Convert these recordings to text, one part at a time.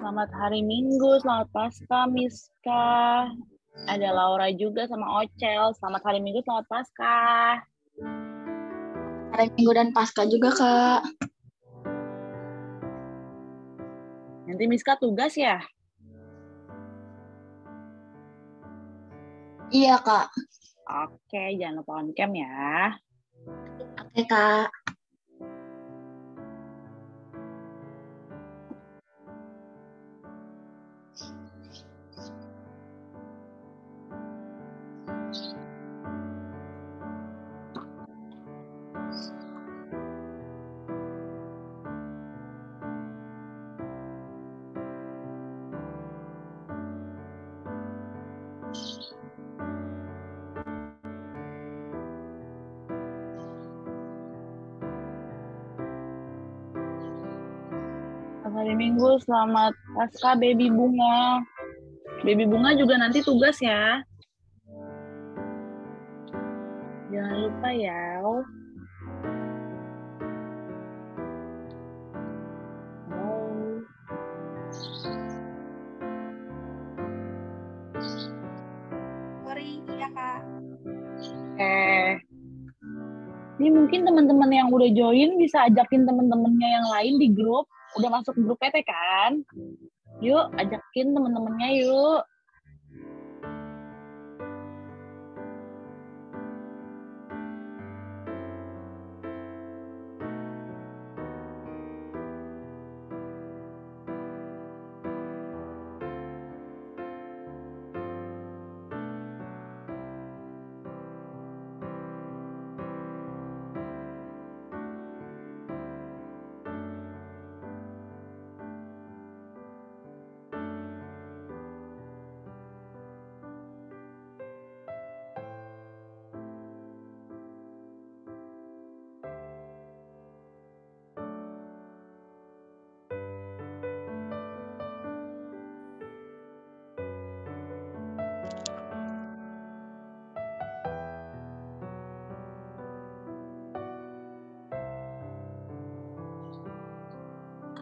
Selamat hari Minggu, selamat Pasca, Miska. Ada Laura juga sama Ocel. Selamat hari Minggu, selamat Pasca. Hari Minggu dan Pasca juga, Kak. Nanti Miska tugas ya? Iya, Kak. Oke, jangan lupa on cam ya. Oke, Kak. Hari Minggu, selamat Pasca, Baby Bunga. Baby Bunga juga nanti tugas ya. Jangan lupa ya. Sorry, iya, Kak. Ini mungkin teman-teman yang udah join bisa ajakin teman-temannya yang lain di grup. Udah masuk grup PT kan? Yuk, ajakin teman-temannya yuk.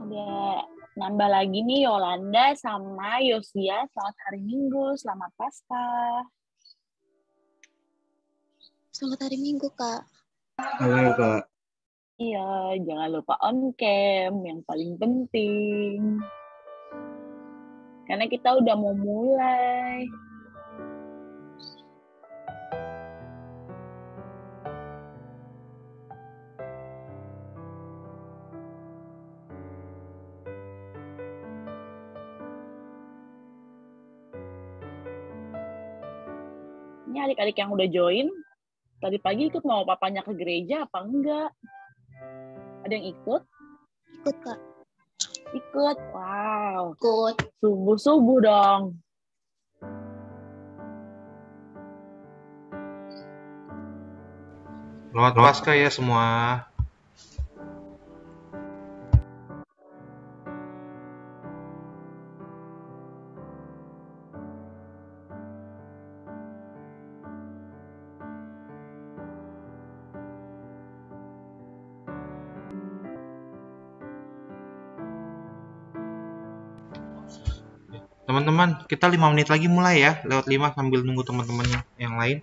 Ada nambah lagi nih Yolanda sama Yosia. Selamat hari Minggu, selamat Pasca. Selamat hari Minggu, Kak. Halo, Kak. Iya, jangan lupa on cam, yang paling penting. Karena kita udah mau mulai. Ini adik-adik yang udah join, tadi pagi ikut mau papanya ke gereja apa enggak? Ada yang ikut? Ikut, Kak. Ikut, wow. Ikut. Subuh-subuh dong. Selamat Pasca ya semua. Teman-teman, kita 5 menit lagi mulai ya. Lewat 5 sambil nunggu teman-teman yang lain.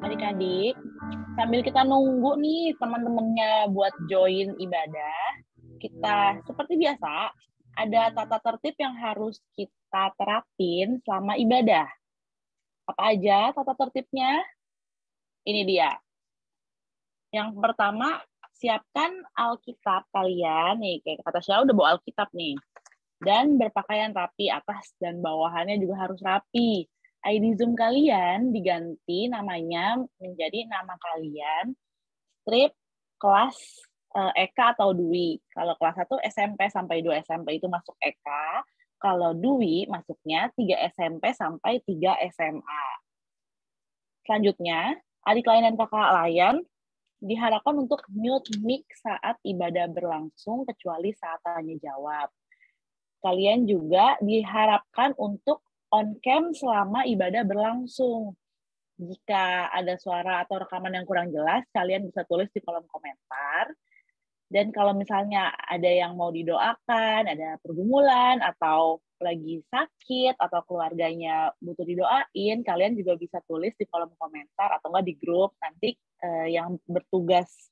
Adik-adik, sambil kita nunggu nih teman-temannya buat join ibadah, kita seperti biasa ada tata tertib yang harus kita terapin selama ibadah. Apa aja tata tertibnya? Ini dia. Yang pertama, siapkan Alkitab kalian. Nih, kayak kata Syah udah bawa Alkitab nih. Dan berpakaian rapi, atas dan bawahannya juga harus rapi. ID Zoom kalian diganti namanya menjadi nama kalian, strip, kelas EK atau DUI. Kalau kelas 1 SMP sampai 2 SMP itu masuk EK. Kalau DUI masuknya 3 SMP sampai 3 SMA. Selanjutnya, adik lain dan kakak lain diharapkan untuk mute mic saat ibadah berlangsung, kecuali saat tanya jawab. Kalian juga diharapkan untuk on cam selama ibadah berlangsung. Jika ada suara atau rekaman yang kurang jelas, kalian bisa tulis di kolom komentar. Dan kalau misalnya ada yang mau didoakan, ada pergumulan, atau lagi sakit, atau keluarganya butuh didoain, kalian juga bisa tulis di kolom komentar, atau nggak di grup. Nanti yang bertugas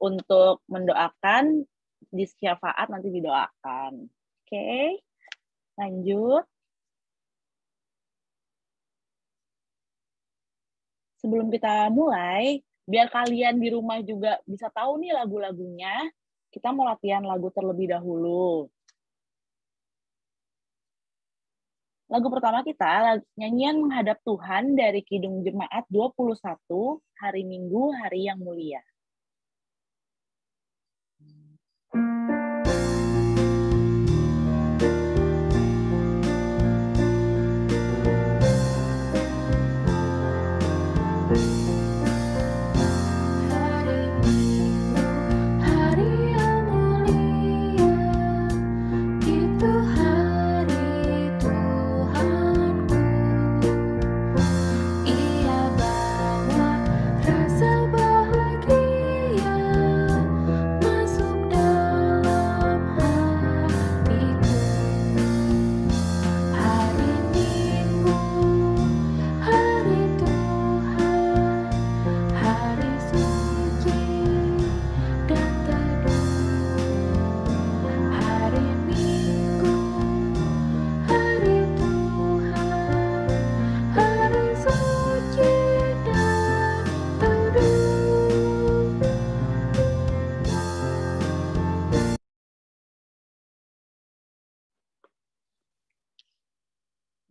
untuk mendoakan di syafaat nanti didoakan. Oke, lanjut. Sebelum kita mulai, biar kalian di rumah juga bisa tahu nih lagu-lagunya, kita mau latihan lagu terlebih dahulu. Lagu pertama kita, nyanyian Menghadap Tuhan dari Kidung Jemaat 21, Hari Minggu, Hari yang Mulia.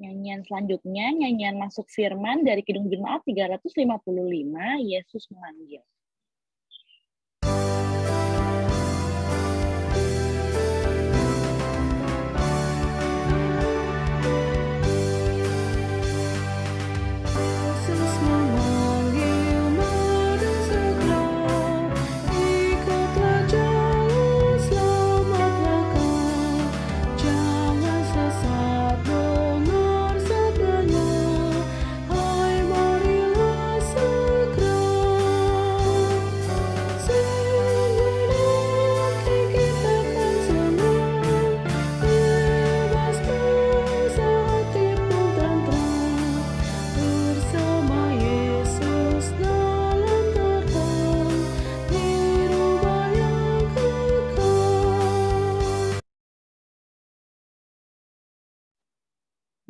Nyanyian selanjutnya, nyanyian Masuk Firman dari Kidung Jemaat 355, Yesus Memanggil.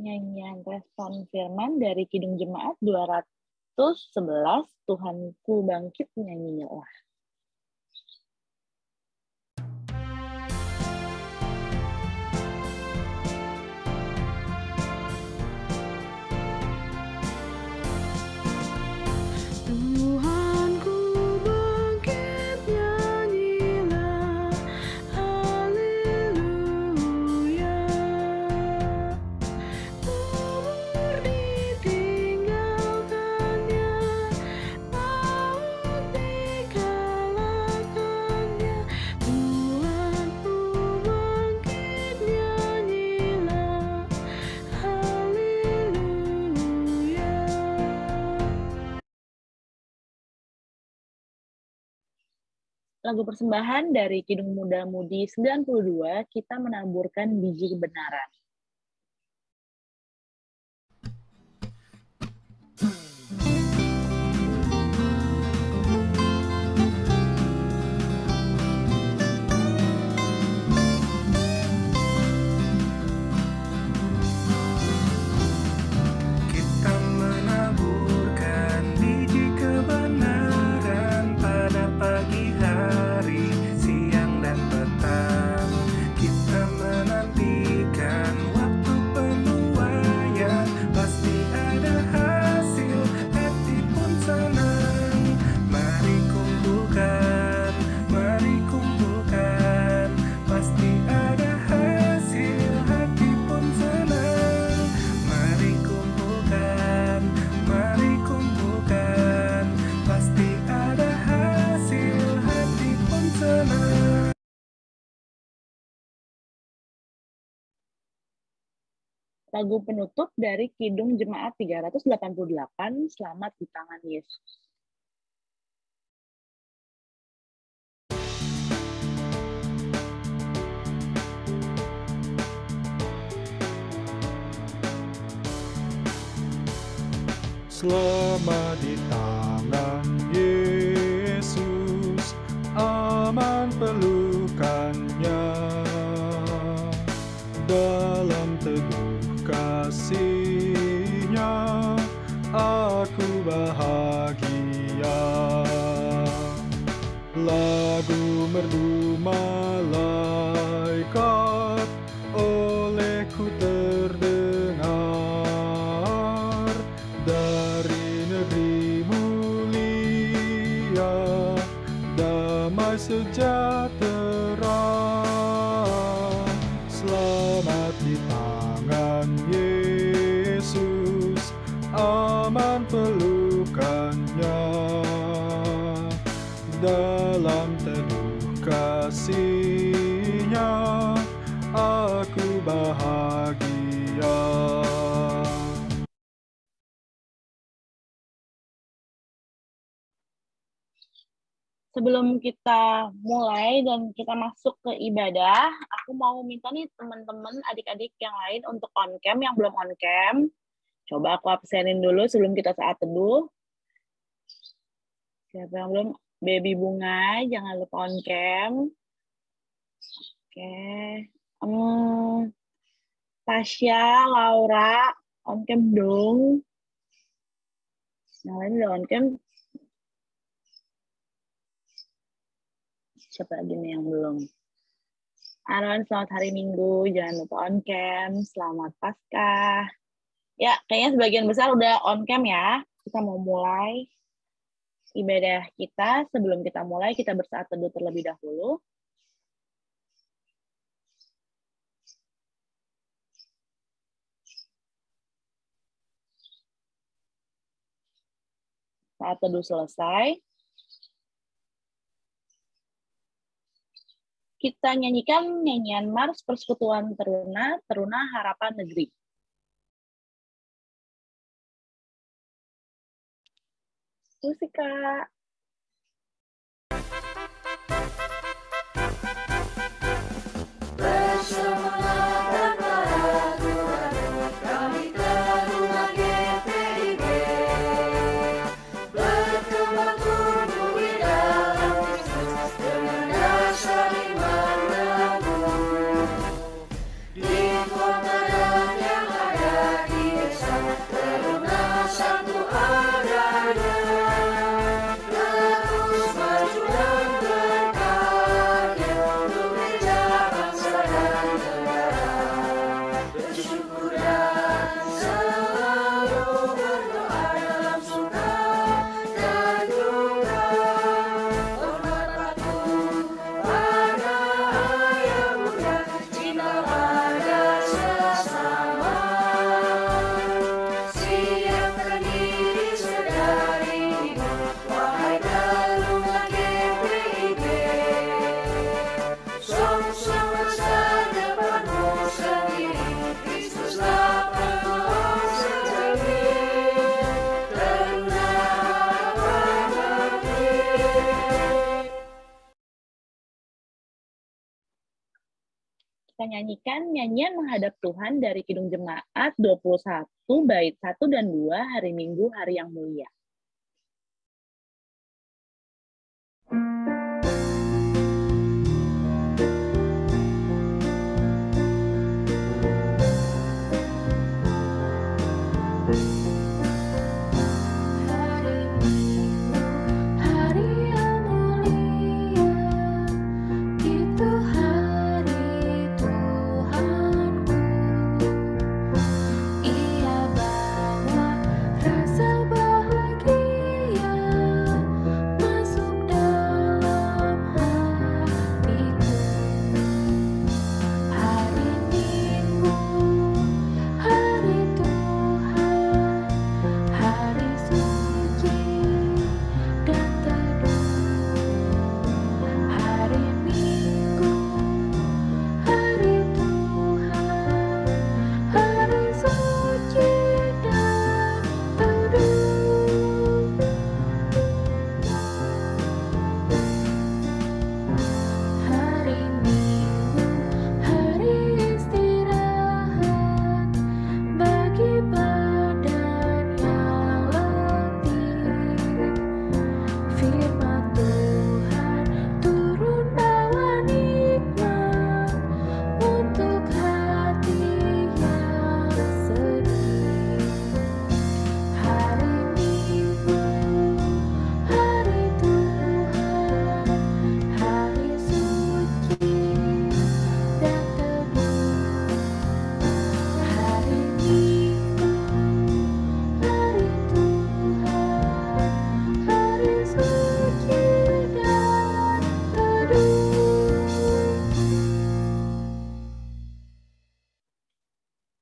Nyanyian Respon Firman dari Kidung Jemaat 211, Tuhanku bangkit, nyanyilah. Lagu persembahan dari Kidung Muda Mudi 92, kita menaburkan biji kebenaran. Lagu penutup dari Kidung Jemaat 388, Selamat di Tangan Yesus. Selamat di tangan Yesus, aman pelukannya. Dalam teduh kasih-Nya, aku bahagia. Lagu merdu malaikat olehku terdengar, dari negeri mulia, damai sejahtera. Selamat di tangan Yesus, aman pelukannya. Dalam teduh kasih-Nya, aku bahagia. Sebelum kita mulai dan kita masuk ke ibadah, aku mau minta nih teman-teman, adik-adik yang lain untuk on cam, yang belum on cam. Coba aku absenin dulu sebelum kita saat teduh. Siapa yang belum? Baby Bunga, jangan lupa on cam. Oke. Tasya, Laura, on cam dong. Yang lain udah on cam. Siapa lagi nih yang belum? Aaron, selamat hari Minggu. Jangan lupa on cam. Selamat Paskah. Ya, kayaknya sebagian besar udah on cam ya. Kita mau mulai ibadah kita. Sebelum kita mulai, kita bersaat teduh terlebih dahulu. Saat teduh selesai, kita nyanyikan nyanyian Mars Persekutuan Teruna, Teruna Harapan Negeri. Musik, Kak. Kita nyanyikan nyanyian menghadap Tuhan dari Kidung Jemaat 21 bait 1 dan 2 hari Minggu hari yang mulia. Rasa bahagia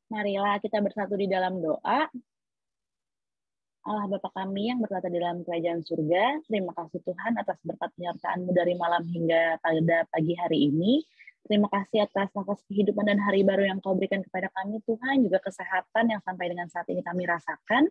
Marilah kita bersatu di dalam doa. Allah Bapa kami yang bertata di dalam kerajaan surga, terima kasih Tuhan atas berkat penyertaan-Mu dari malam hingga pada pagi hari ini. Terima kasih atas nafas kehidupan dan hari baru yang Kau berikan kepada kami Tuhan, juga kesehatan yang sampai dengan saat ini kami rasakan.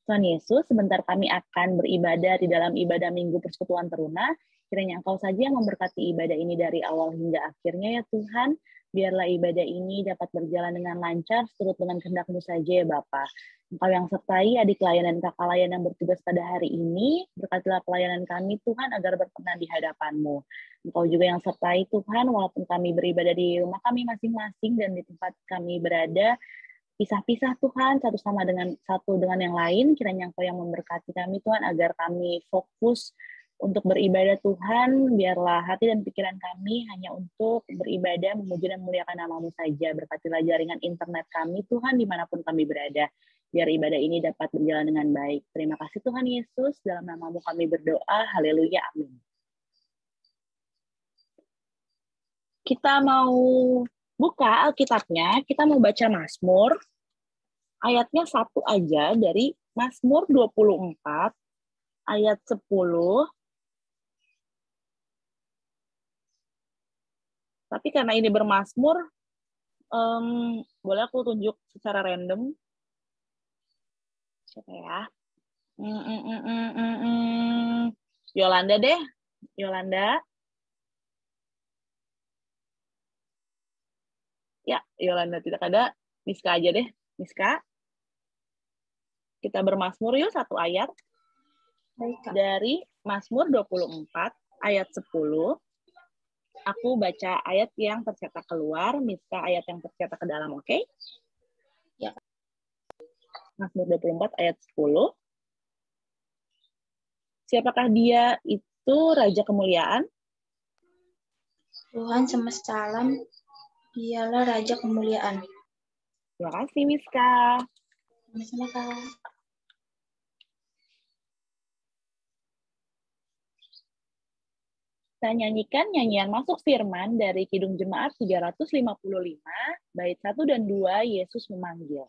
Tuhan Yesus, sebentar kami akan beribadah di dalam ibadah Minggu Persekutuan Teruna. Kiranya Engkau saja yang memberkati ibadah ini dari awal hingga akhirnya ya Tuhan. Biarlah ibadah ini dapat berjalan dengan lancar, seturut dengan kehendak-Mu saja ya Bapa. Engkau yang sertai adik layan dan kakak layan yang bertugas pada hari ini, berkatilah pelayanan kami Tuhan agar berkenan di hadapan-Mu. Engkau juga yang sertai Tuhan, walaupun kami beribadah di rumah kami masing-masing dan di tempat kami berada, pisah-pisah Tuhan, satu dengan yang lain, kiranya Engkau yang memberkati kami Tuhan, agar kami fokus untuk beribadah Tuhan, biarlah hati dan pikiran kami hanya untuk beribadah, memuji dan memuliakan nama-Mu saja. Berkatilah jaringan internet kami Tuhan, dimanapun kami berada. Biar ibadah ini dapat berjalan dengan baik. Terima kasih Tuhan Yesus, dalam nama-Mu kami berdoa. Haleluya, amin. Kita mau buka Alkitabnya, kita mau baca Mazmur, ayatnya satu aja dari Mazmur 24, ayat 10. Tapi karena ini bermazmur, boleh aku tunjuk secara random? Siapa ya? Yolanda deh. Yolanda. Ya, Yolanda tidak ada. Miska aja deh. Miska. Kita bermazmur yuk satu ayat. Baik, Kak. Dari Mazmur 24, ayat 10. Aku baca ayat yang tercetak keluar, Miska ayat yang tercetak ke dalam, oke? Ya. Mazmur 24 ayat 10. Siapakah dia itu Raja Kemuliaan? Tuhan semesta alam, dialah Raja Kemuliaan. Terima kasih, Miska. Sama-sama, Kak. Kita nyanyikan nyanyian masuk firman dari Kidung Jemaat 355, bait 1 dan 2, Yesus memanggil.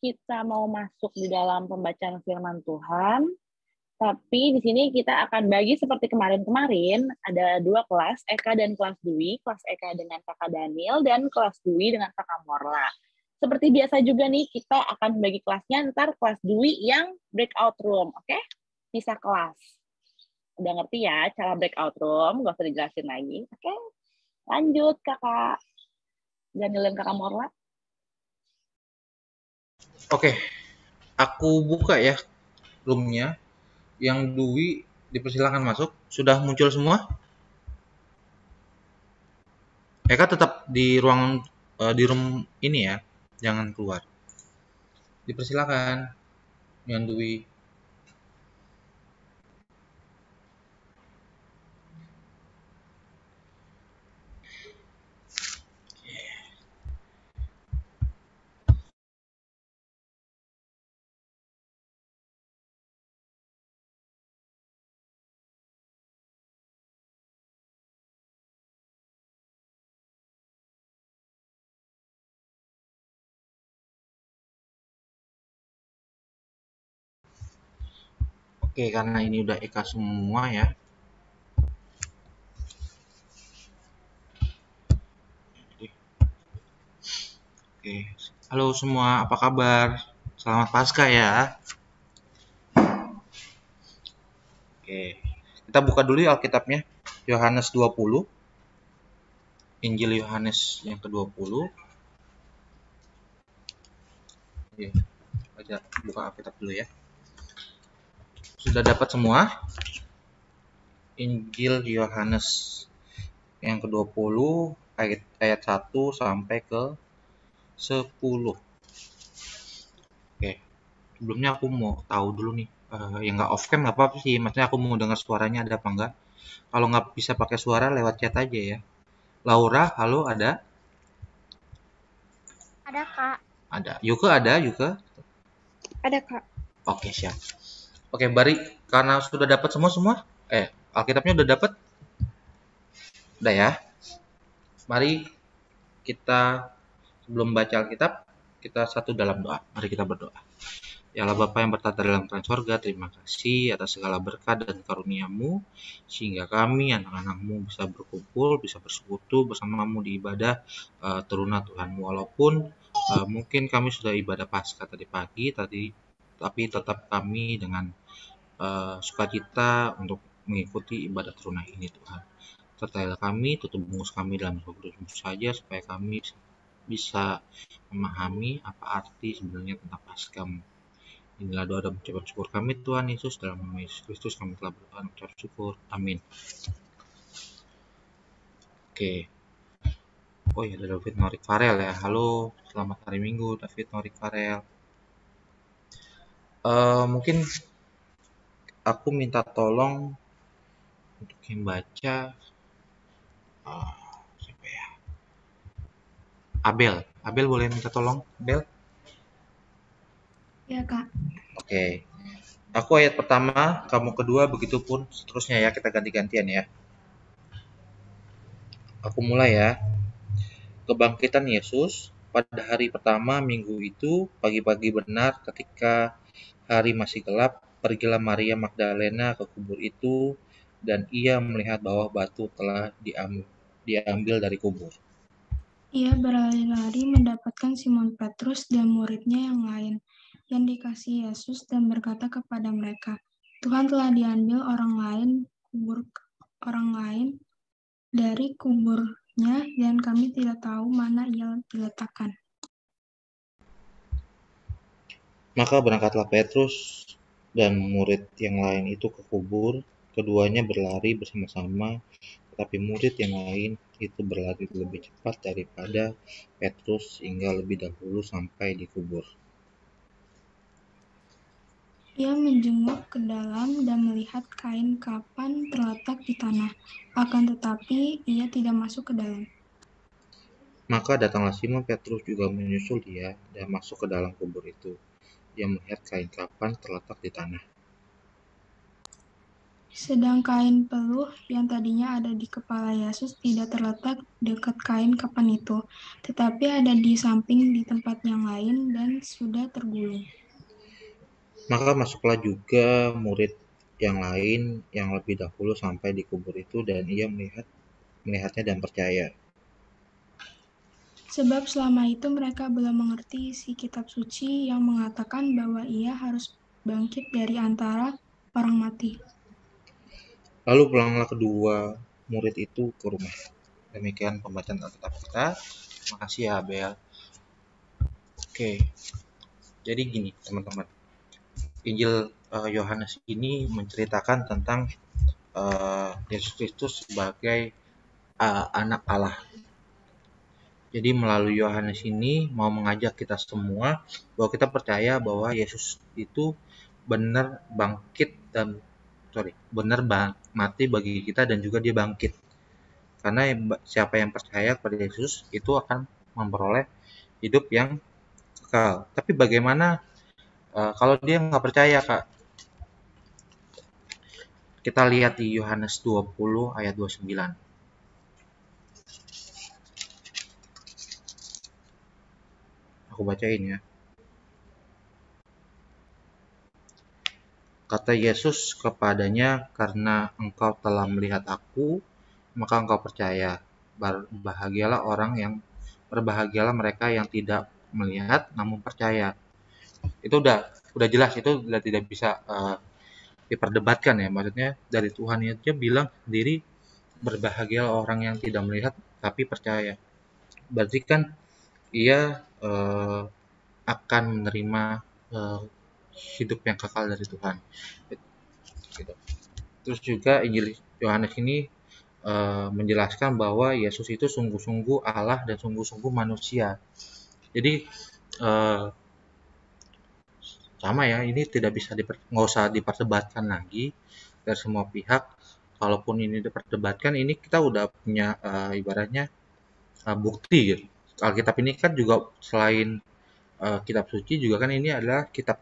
Kita mau masuk di dalam pembacaan firman Tuhan, tapi di sini kita akan bagi seperti kemarin-kemarin, ada dua kelas, Eka dan kelas Dwi, kelas Eka dengan kakak Daniel, dan kelas Dwi dengan kakak Morla. Seperti biasa juga nih, kita akan bagi kelasnya, ntar kelas Dwi yang breakout room, oke? Pisah kelas. Udah ngerti ya, cara breakout room, gak usah dijelasin lagi, oke? Lanjut, kakak Daniel dan kakak Morla. Oke, aku buka ya roomnya. Yang Dwi dipersilakan masuk. Sudah muncul semua? Eka tetap di ruangan di room ini ya, jangan keluar. Dipersilakan, yang Dwi. Oke, karena ini udah Eka semua ya. Oke, halo semua, apa kabar? Selamat Paskah ya. Oke, kita buka dulu ya Alkitabnya. Yohanes 20. Injil Yohanes yang ke-20. Oke, aja buka Alkitab dulu ya. Sudah dapat semua? Injil Yohanes yang ke-20 ayat 1 sampai ke 10. Oke, sebelumnya aku mau tahu dulu nih, yang nggak off cam nggak apa-apa sih, maksudnya aku mau dengar suaranya ada apa enggak. Kalau nggak bisa pakai suara lewat chat aja ya. Laura, halo, ada? Ada, Kak. Ada. Yuka ada, Yuka? Ada, Kak. Oke, siap. Oke, Bari, karena sudah dapat semua? Alkitabnya udah dapat? Udah ya. Mari kita sebelum baca Alkitab, kita satu dalam doa. Mari kita berdoa. Ya Allah Bapa yang bertata dalam kerajaan sorga, terima kasih atas segala berkat dan karunia-Mu, sehingga kami, anak-anak-Mu, bisa berkumpul, bisa bersekutu bersama-Mu di ibadah teruna Tuhan. Walaupun mungkin kami sudah ibadah Paskah tadi pagi, tapi tetap kami dengan sukacita untuk mengikuti ibadah teruna ini Tuhan. Sertailah kami, tutup bungkus kami dalam Roh-Mu saja, supaya kami bisa memahami apa arti sebenarnya tentang Paskah. Inilah doa dan ucapan syukur kami Tuhan Yesus, dalam nama Yesus Kristus kami telah berdoa dan ucap syukur. Amin. Oke. Oh ya, ada David Norik Farel ya. Halo, selamat hari Minggu David Norik Farel. Mungkin aku minta tolong untuk yang baca siapa ya? Abel boleh minta tolong? Abel? Ya, Kak. Oke. Aku ayat pertama, kamu kedua, begitupun seterusnya ya, kita ganti-gantian ya. Aku mulai ya. Kebangkitan Yesus pada hari pertama minggu itu, pagi-pagi benar ketika hari masih gelap, pergilah Maria Magdalena ke kubur itu, dan ia melihat bahwa batu telah diambil dari kubur. Ia berlari-lari mendapatkan Simon Petrus dan muridnya yang lain, yang dikasihi Yesus, dan berkata kepada mereka, Tuhan telah diambil orang lain dari kuburnya, dan kami tidak tahu mana ia diletakkan. Maka berangkatlah Petrus dan murid yang lain itu ke kubur. Keduanya berlari bersama-sama, tetapi murid yang lain itu berlari lebih cepat daripada Petrus hingga lebih dahulu sampai di kubur. Ia menjenguk ke dalam dan melihat kain kapan terletak di tanah, akan tetapi ia tidak masuk ke dalam. Maka datanglah Simon Petrus juga menyusul dia dan masuk ke dalam kubur itu. Dia melihat kain kapan terletak di tanah. Sedang kain peluh yang tadinya ada di kepala Yesus tidak terletak dekat kain kapan itu, tetapi ada di samping di tempat yang lain dan sudah tergulung. Maka masuklah juga murid yang lain yang lebih dahulu sampai di kubur itu, dan ia melihatnya dan percaya. Sebab selama itu mereka belum mengerti isi kitab suci yang mengatakan bahwa ia harus bangkit dari antara orang mati. Lalu pulanglah kedua murid itu ke rumah. Demikian pembacaan Alkitab kita. Terima kasih ya Abel. Oke, jadi gini teman-teman. Injil Yohanes ini menceritakan tentang Yesus Kristus sebagai anak Allah. Jadi melalui Yohanes ini mau mengajak kita semua bahwa kita percaya bahwa Yesus itu benar mati bagi kita dan juga dia bangkit. Karena siapa yang percaya kepada Yesus itu akan memperoleh hidup yang kekal. Tapi bagaimana kalau dia nggak percaya, Kak? Kita lihat di Yohanes 20 ayat 29. Aku bacain ya. Kata Yesus kepadanya, "Karena engkau telah melihat aku, maka engkau percaya. Berbahagialah mereka yang tidak melihat namun percaya." Itu udah jelas, itu udah tidak bisa diperdebatkan ya. Maksudnya dari Tuhan aja bilang sendiri, berbahagialah orang yang tidak melihat tapi percaya. Berarti kan ia akan menerima hidup yang kekal dari Tuhan. Gitu. Terus juga Injil Yohanes ini menjelaskan bahwa Yesus itu sungguh-sungguh Allah dan sungguh-sungguh manusia. Jadi sama ya, ini tidak bisa nggak usah diperdebatkan lagi dari semua pihak. Kalaupun ini diperdebatkan, ini kita udah punya ibaratnya bukti gitu. Alkitab ini kan juga selain kitab suci juga kan ini adalah kitab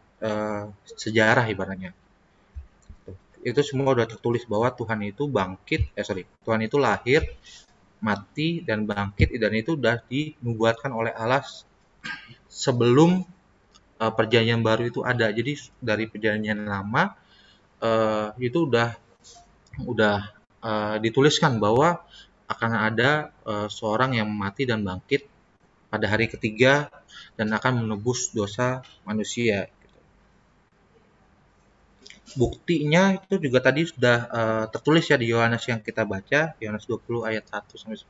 sejarah ibaratnya. Itu semua udah tertulis bahwa Tuhan itu Tuhan itu lahir, mati, dan bangkit, dan itu udah dinubuatkan oleh Allah sebelum perjanjian baru itu ada. Jadi dari perjanjian lama itu udah dituliskan bahwa akan ada seorang yang mati dan bangkit pada hari ketiga dan akan menebus dosa manusia. Buktinya itu juga tadi sudah tertulis ya di Yohanes yang kita baca, Yohanes 20 ayat 1-10.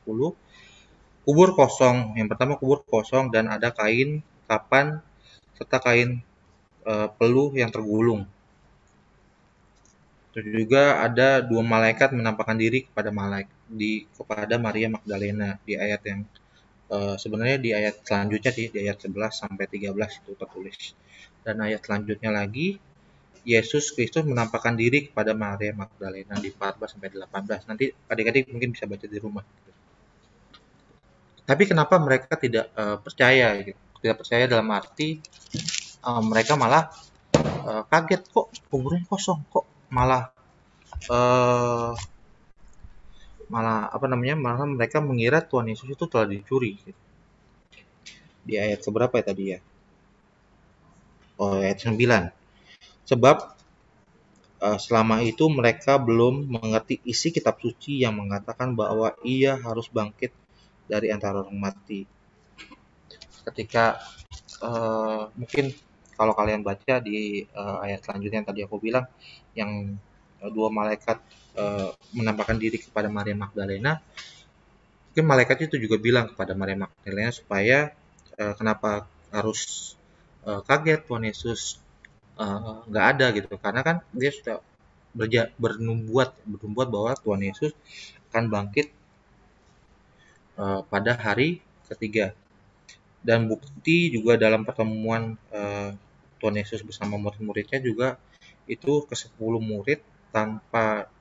Kubur kosong, yang pertama kubur kosong, dan ada kain kapan serta kain peluh yang tergulung. Terus juga ada 2 malaikat menampakkan diri kepada Maria Magdalena di ayat yang sebenarnya di ayat selanjutnya sih, di ayat 11 sampai 13 itu tertulis. Dan ayat selanjutnya lagi, Yesus Kristus menampakkan diri kepada Maria Magdalena di 14 sampai 18. Nanti adik-adik mungkin bisa baca di rumah. Tapi kenapa mereka tidak percaya gitu? Tidak percaya dalam arti mereka malah kaget, kok kuburnya kosong, kok malah mereka mengira Tuhan Yesus itu telah dicuri gitu. Di ayat seberapa ya tadi ya? Ayat 9. Sebab selama itu mereka belum mengerti isi kitab suci yang mengatakan bahwa ia harus bangkit dari antara orang mati. Ketika mungkin kalau kalian baca di ayat selanjutnya yang tadi aku bilang, yang 2 malaikat menampakkan diri kepada Maria Magdalena, mungkin malaikat itu juga bilang kepada Maria Magdalena supaya kenapa harus kaget Tuhan Yesus nggak ada gitu, karena kan dia sudah bernubuat bahwa Tuhan Yesus akan bangkit pada hari ketiga. Dan bukti juga dalam pertemuan Tuhan Yesus bersama murid-muridnya juga itu ke-10 murid tanpa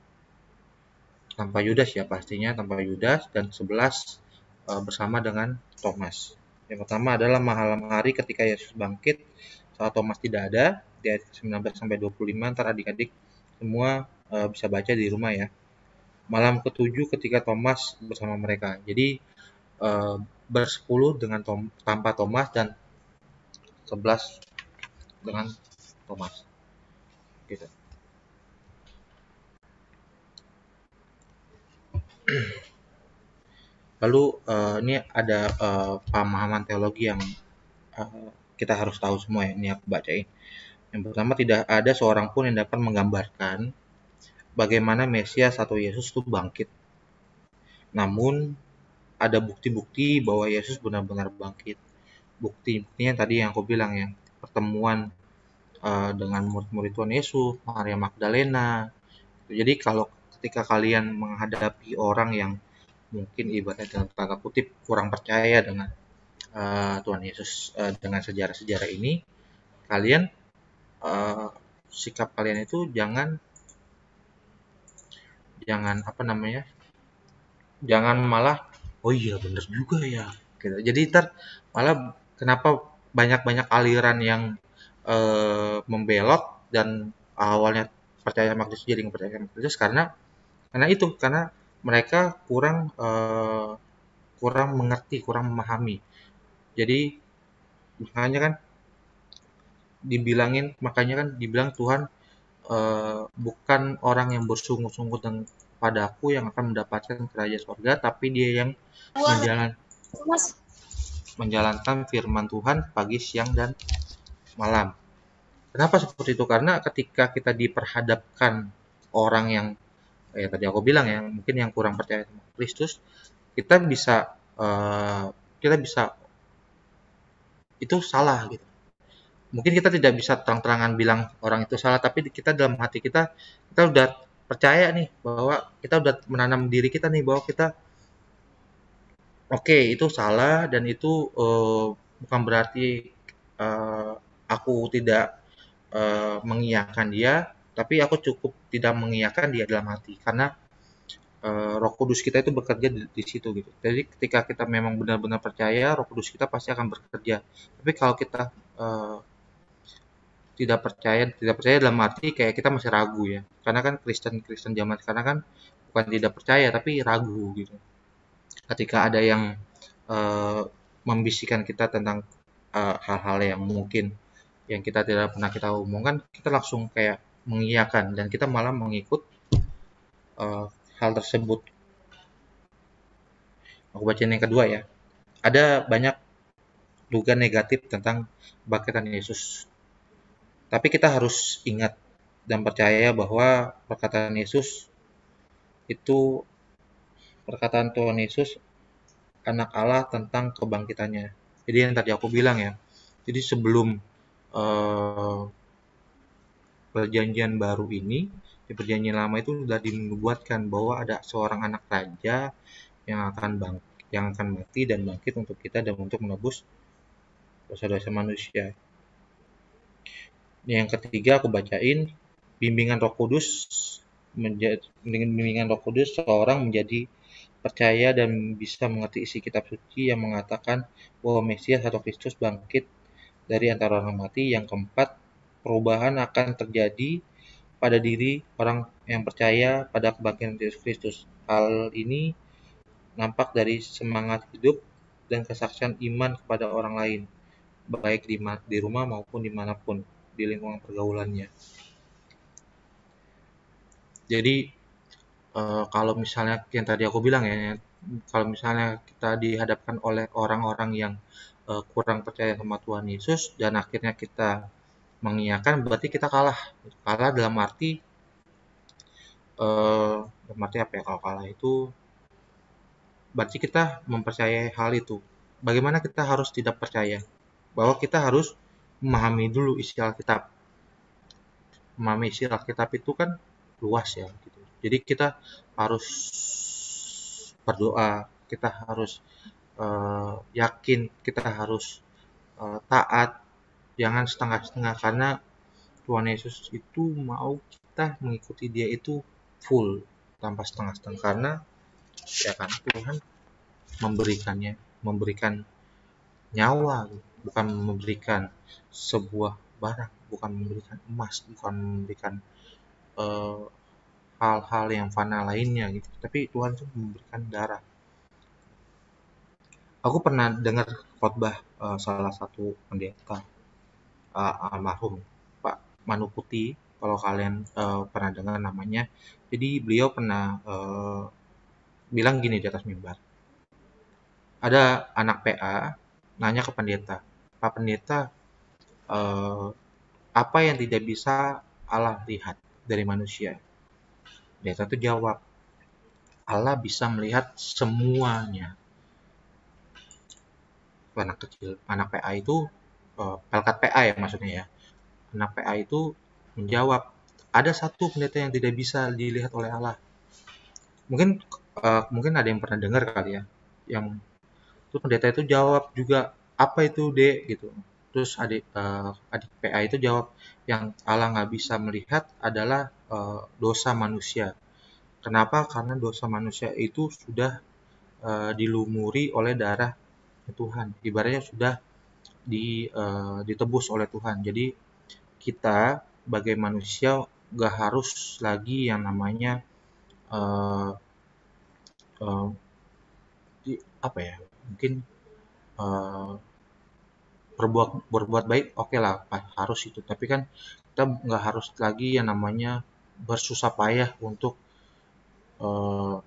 Yudas ya, pastinya tanpa Yudas, dan 11 bersama dengan Thomas. Yang pertama adalah malam hari ketika Yesus bangkit saat Thomas tidak ada, di ayat 19 sampai 25. Ntar adik-adik semua bisa baca di rumah ya. Malam ke-7 ketika Thomas bersama mereka. Jadi bersepuluh dengan tanpa Thomas dan 11 dengan Thomas. Gitu. Lalu ini ada pemahaman teologi yang kita harus tahu semua ya. Ini aku bacain. Yang pertama, tidak ada seorang pun yang dapat menggambarkan bagaimana Mesias atau Yesus itu bangkit. Namun ada bukti-bukti bahwa Yesus benar-benar bangkit. Bukti-buktinya tadi yang aku bilang ya, pertemuan dengan murid-murid Tuhan Yesus, Maria Magdalena. Jadi kalau ketika kalian menghadapi orang yang mungkin ibaratnya dalam tanda kutip kurang percaya dengan Tuhan Yesus, dengan sejarah-sejarah ini, kalian sikap kalian itu jangan jangan malah oh iya bener juga ya gitu. Jadi malah kenapa banyak aliran yang membelot dan awalnya percaya sama Kristus jadi nggak percaya sama Kristus karena mereka kurang mengerti, kurang memahami. Jadi makanya kan dibilang Tuhan bukan orang yang bersungut-sungut padaku yang akan mendapatkan kerajaan surga, tapi dia yang menjalankan firman Tuhan pagi, siang, dan malam. Kenapa seperti itu? Karena ketika kita diperhadapkan orang yang tadi aku bilang ya, mungkin yang kurang percaya sama Kristus, kita bisa itu salah gitu. Mungkin kita tidak bisa terang-terangan bilang orang itu salah, tapi kita dalam hati kita udah percaya nih bahwa kita udah menanam diri kita nih bahwa kita oke, itu salah, dan itu bukan berarti aku tidak mengiyakan dia, tapi aku cukup tidak mengiyakan dia dalam hati, karena Roh Kudus kita itu bekerja di situ gitu. Jadi ketika kita memang benar-benar percaya, Roh Kudus kita pasti akan bekerja. Tapi kalau kita tidak percaya dalam arti kayak kita masih ragu ya. Karena kan Kristen zaman sekarang kan bukan tidak percaya tapi ragu gitu. Ketika ada yang membisikkan kita tentang hal-hal yang mungkin yang kita tidak pernah kita omongkan, kita langsung kayak mengiyakan dan kita malah mengikut hal tersebut. Aku bacain yang kedua ya. Ada banyak dugaan negatif tentang kebangkitan Yesus. Tapi kita harus ingat dan percaya bahwa perkataan Tuhan Yesus anak Allah tentang kebangkitannya. Jadi yang tadi aku bilang ya. Jadi sebelum perjanjian baru ini, di perjanjian lama itu sudah dinubuatkan bahwa ada seorang anak raja yang akan mati dan bangkit untuk kita dan untuk menebus dosa-dosa manusia. Yang ketiga aku bacain, bimbingan Roh Kudus seorang menjadi percaya dan bisa mengerti isi kitab suci yang mengatakan bahwa Mesias atau Kristus bangkit dari antara orang mati. Yang keempat, perubahan akan terjadi pada diri orang yang percaya pada kebangkitan Yesus Kristus. Hal ini nampak dari semangat hidup dan kesaksian iman kepada orang lain, baik di rumah maupun dimanapun di lingkungan pergaulannya. Jadi kalau misalnya yang tadi aku bilang ya, kalau misalnya kita dihadapkan oleh orang-orang yang kurang percaya sama Tuhan Yesus dan akhirnya kita mengiyakan, berarti kita kalah dalam arti apa ya? Kalau kalah itu berarti kita mempercayai hal itu. Bagaimana kita harus tidak percaya? Bahwa kita harus memahami dulu isi Alkitab. Memahami isi Alkitab itu kan luas ya gitu. Jadi kita harus berdoa, kita harus yakin, kita harus taat, jangan setengah-setengah, karena Tuhan Yesus itu mau kita mengikuti dia itu full tanpa setengah-setengah, karena ya kan Tuhan memberikan nyawa, bukan memberikan sebuah barang, bukan memberikan emas, bukan memberikan hal-hal yang fana lainnya gitu, tapi Tuhan itu memberikan darah. Aku pernah dengar khotbah salah satu pendeta almarhum Pak Manuputi, kalau kalian pernah dengar namanya. Jadi beliau pernah bilang gini di atas mimbar. Ada anak PA nanya ke pendeta, Pak Pendeta, apa yang tidak bisa Allah lihat dari manusia? Pendeta itu jawab, Allah bisa melihat semuanya. Anak PA itu pelkat PA ya maksudnya ya. Anak PA itu menjawab, ada satu pendeta yang tidak bisa dilihat oleh Allah. Mungkin ada yang pernah dengar kali ya, yang itu pendeta itu jawab juga, apa itu Dek gitu. Terus adik PA itu jawab, yang Allah nggak bisa melihat adalah dosa manusia. Kenapa? Karena dosa manusia itu sudah dilumuri oleh darah Tuhan. Ibaratnya sudah ditebus oleh Tuhan. Jadi kita sebagai manusia nggak harus lagi yang namanya mungkin berbuat baik, oke lah harus itu, tapi kan kita nggak harus lagi yang namanya bersusah payah untuk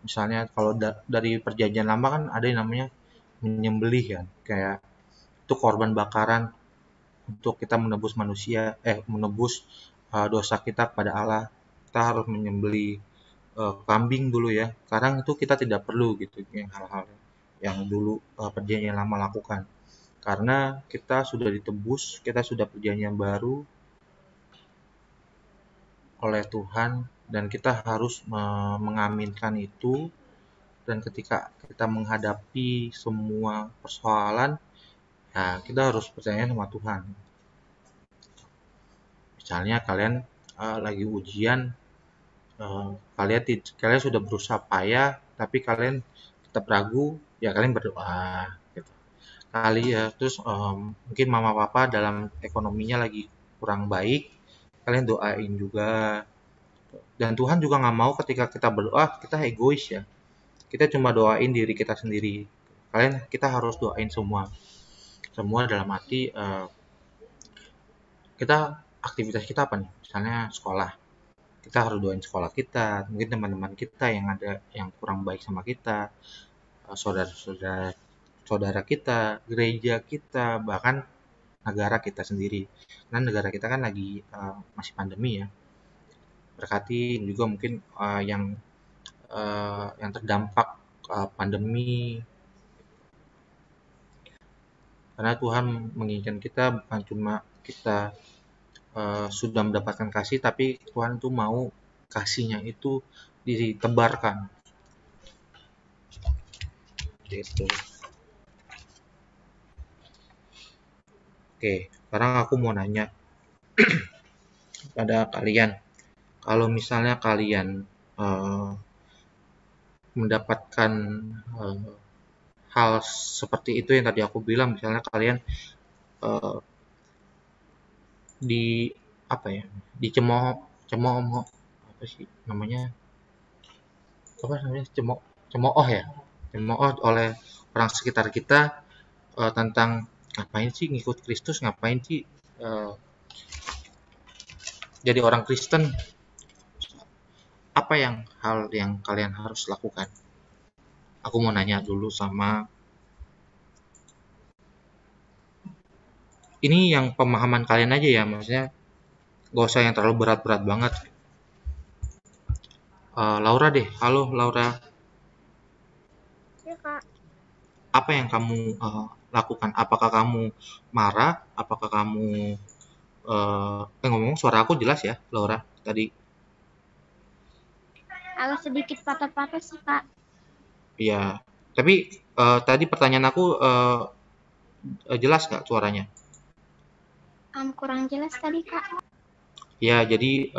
misalnya kalau dari perjanjian lama kan ada yang namanya menyembelih kan, kayak itu korban bakaran untuk kita menebus menebus dosa kita pada Allah. Kita harus menyembelih kambing dulu ya. Sekarang itu kita tidak perlu gitu yang hal-hal yang dulu perjanjian lama lakukan. Karena kita sudah ditebus, kita sudah perjanjian baru oleh Tuhan dan kita harus mengaminkan itu. Dan ketika kita menghadapi semua persoalan, ya kita harus percaya sama Tuhan. Misalnya kalian lagi ujian, kalian sudah berusaha payah, tapi kalian tetap ragu, ya kalian berdoa. Gitu. Terus mungkin mama papa dalam ekonominya lagi kurang baik, kalian doain juga. Dan Tuhan juga nggak mau ketika kita berdoa kita egois ya. Kita cuma doain diri kita sendiri. Kita harus doain semua dalam arti kita aktivitas kita apa nih? Misalnya sekolah, kita harus doain sekolah kita, mungkin teman-teman kita yang kurang baik sama kita, saudara kita, gereja kita, bahkan negara kita sendiri. Karena negara kita kan lagi masih pandemi ya. Berkati juga mungkin yang terdampak pandemi. Karena Tuhan menginginkan kita bukan cuma kita sudah mendapatkan kasih, tapi Tuhan itu mau kasihnya itu ditebarkan. Gitu. Oke, sekarang aku mau nanya pada kalian. Kalau misalnya kalian mendapatkan hal seperti itu yang tadi aku bilang, misalnya kalian dicemooh oleh orang sekitar kita tentang ngapain sih ngikut Kristus, ngapain sih jadi orang Kristen. Apa hal yang kalian harus lakukan? Aku mau nanya dulu sama ini yang pemahaman kalian aja ya, maksudnya gak usah yang terlalu berat-berat banget. Laura deh, halo Laura. Ya, Kak. Apa yang kamu lakukan? Apakah kamu marah? Apakah kamu ngomong suara aku jelas ya, Laura tadi? Agak sedikit patah-patah sih, Kak. Iya, tapi tadi pertanyaan aku jelas nggak suaranya? Kurang jelas tadi, Kak. Ya, jadi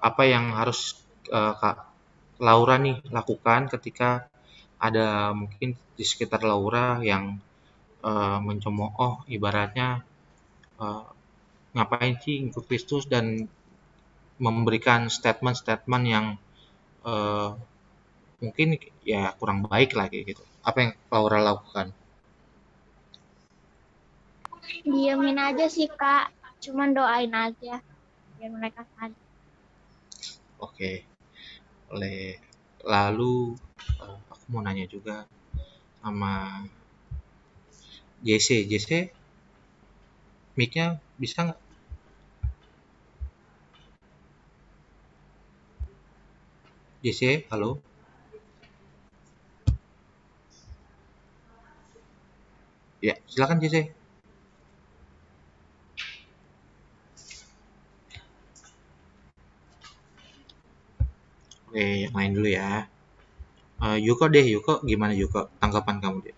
apa yang harus Kak Laura nih lakukan ketika ada mungkin di sekitar Laura yang mencemooh, ibaratnya ngapain sih ngikut Kristus, dan memberikan statement-statement yang mungkin ya kurang baik lagi gitu. Apa yang Laura lakukan? Diamin aja sih, Kak. Cuman doain aja biar mereka sadar. Oke. Lalu aku mau nanya juga sama JC, mic-nya bisa nggak? JC, halo? Ya, silakan JC. Oke, yang lain dulu ya. Yuko gimana Yuko? Tanggapan kamu deh.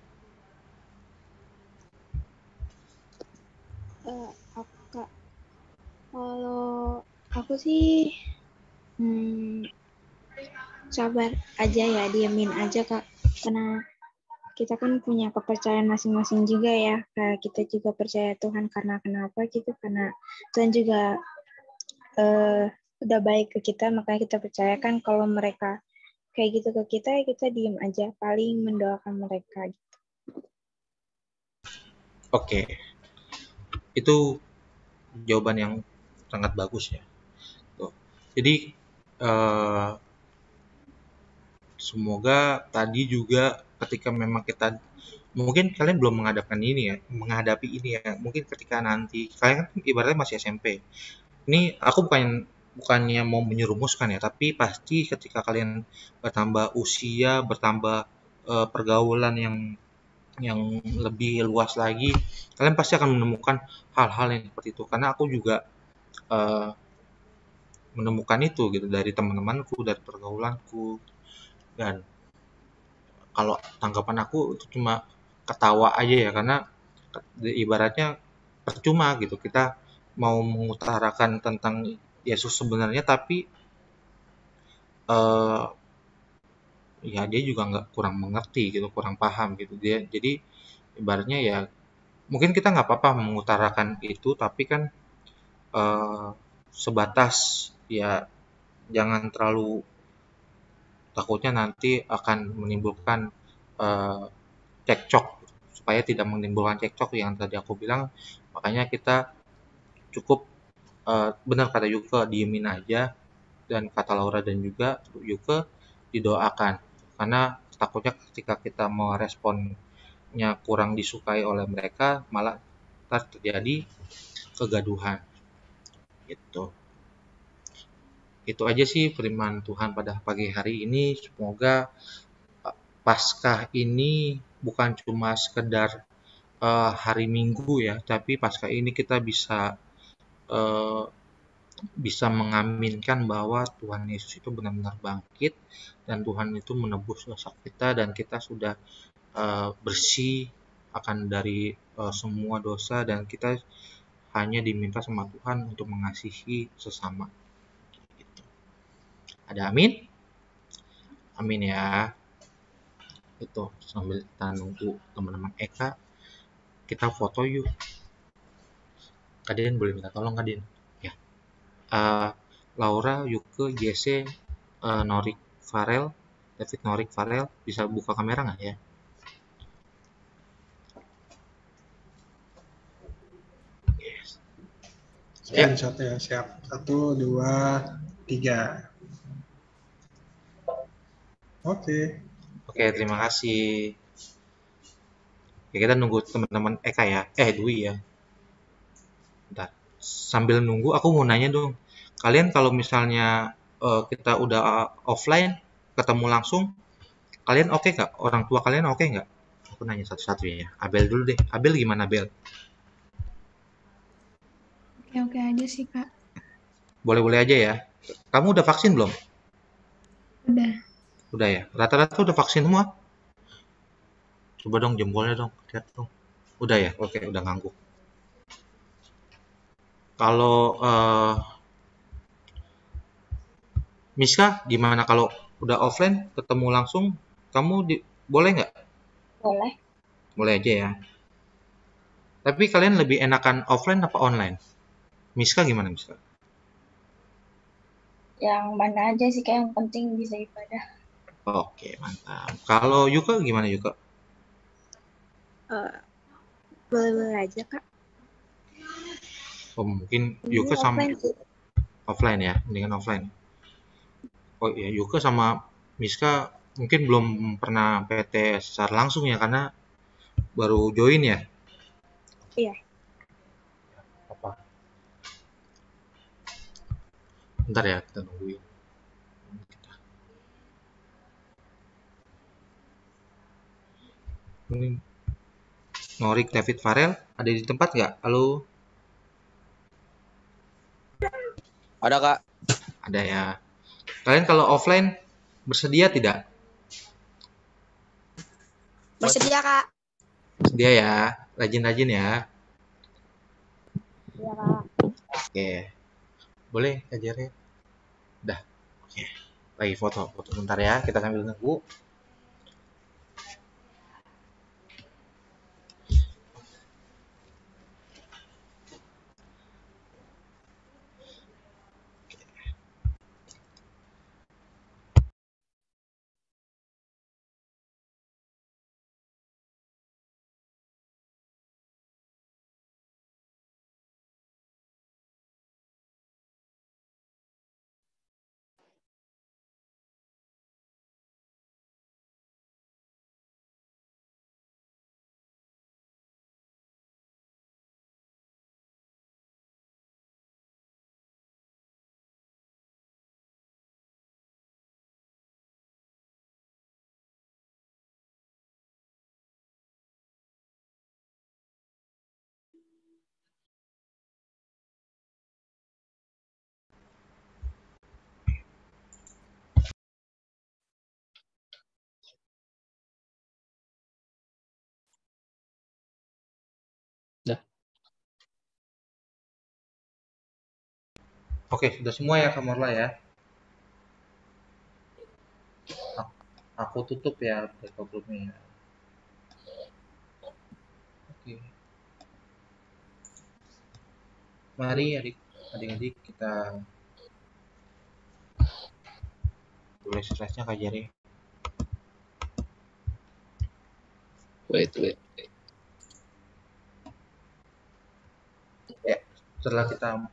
Kak, kalau aku sih sabar aja ya, diamin aja Kak. Karena kita kan punya kepercayaan masing-masing juga ya. Kayak kita juga percaya Tuhan karena kenapa gitu? Karena Tuhan juga udah baik ke kita, makanya kita percayakan. Kalau mereka kayak gitu ke kita, ya kita diem aja, paling mendoakan mereka gitu. Oke. Itu jawaban yang sangat bagus ya. Tuh. Jadi eh, semoga tadi juga ketika memang kita mungkin kalian belum menghadapi ini ya. Mungkin ketika nanti kalian kan ibaratnya masih SMP. Ini aku bukannya mau menyerumuskan ya, tapi pasti ketika kalian bertambah usia, bertambah pergaulan yang lebih luas lagi, kalian pasti akan menemukan hal-hal yang seperti itu. Karena aku juga eh, menemukan itu gitu dari teman-temanku, dari pergaulanku, dan kalau tanggapan aku itu cuma ketawa aja ya, karena ibaratnya percuma gitu kita mau mengutarakan tentang Yesus sebenarnya, tapi eh, ya dia juga nggak kurang mengerti gitu, kurang paham gitu dia. Jadi ibaratnya ya mungkin kita nggak apa-apa mengutarakan itu, tapi kan eh, sebatas ya, jangan terlalu, takutnya nanti akan menimbulkan eh, cekcok, supaya tidak menimbulkan cekcok yang tadi aku bilang. Makanya kita cukup benar kata Yuke, diemin aja, dan kata Laura dan juga Yuke, didoakan, karena takutnya ketika kita mau responnya kurang disukai oleh mereka, malah terjadi kegaduhan gitu. Itu aja sih firman Tuhan pada pagi hari ini. Semoga Paskah ini bukan cuma sekedar hari Minggu ya, tapi Paskah ini kita uh, bisa mengaminkan bahwa Tuhan Yesus itu benar-benar bangkit, dan Tuhan itu menebus dosa kita, dan kita sudah bersih akan dari semua dosa, dan kita hanya diminta sama Tuhan untuk mengasihi sesama. Gitu. Ada amin? Amin ya. Itu sambil kita nunggu teman-teman Eka, kita foto yuk. Kadin boleh minta tolong Kadin ya. Laura, Yuke, JC, Norik Farel, David Norik Farel, bisa buka kamera nggak ya? Yes. Screenshot ya, siap. 1, 2, 3. Oke. Oke, terima kasih. Oke, kita nunggu teman-teman Eka ya. Dwi ya. Bentar. Sambil nunggu, aku mau nanya dong. Kalian kalau misalnya kita udah offline, ketemu langsung, kalian oke nggak? Orang tua kalian oke nggak? Aku nanya satu-satu ya. Abel dulu deh. Abel gimana, Abel? Oke-oke aja sih, Kak. Boleh-boleh aja ya. Kamu udah vaksin belum? Udah. Udah ya. Rata-rata udah vaksin semua? Coba dong jempolnya dong. Lihat dong. Udah ya? Oke, udah ngangguk. Kalau Miska, gimana kalau udah offline, ketemu langsung, kamu boleh nggak? Boleh. Boleh aja ya. Tapi kalian lebih enakan offline apa online? Miska gimana, Miska? Yang mana aja sih, kayak yang penting bisa ibadah. Oke, mantap. Kalau Yuka gimana, Yuka? Boleh-boleh aja, Kak. Oh, mungkin Ini Yuka sama offline sih. offline ya, mendingan offline. Oh iya, Yuka sama Miska mungkin belum pernah PT secara langsung ya, karena baru join ya. Iya. Apa? Bentar ya, kita nungguin. Ini Norik David Farel ada di tempat nggak? Halo? Ada, Kak. Ada ya. Kalian kalau offline bersedia tidak? Bersedia, Kak. Bersedia ya. Rajin-rajin ya. Iya, Kak. Oke. Boleh ajarnya? Dah. Oke. Lagi foto. Foto bentar ya. Kita sambil nunggu. Oke, sudah semua ya Kak Morla ya. Aku tutup ya Discord grupnya ya. Oke. Mari adik-adik kita tulis stresnya Kak Jari. Wait. Ya, setelah kita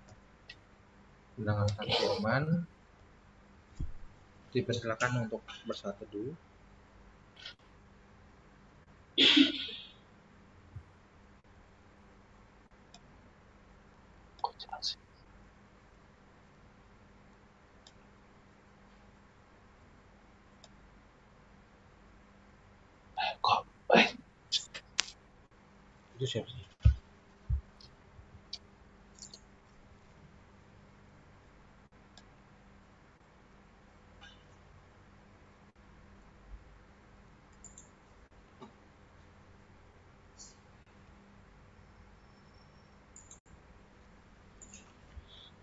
mendengarkan firman, dipersilakan untuk bersaat teduh. Itu siapa sih?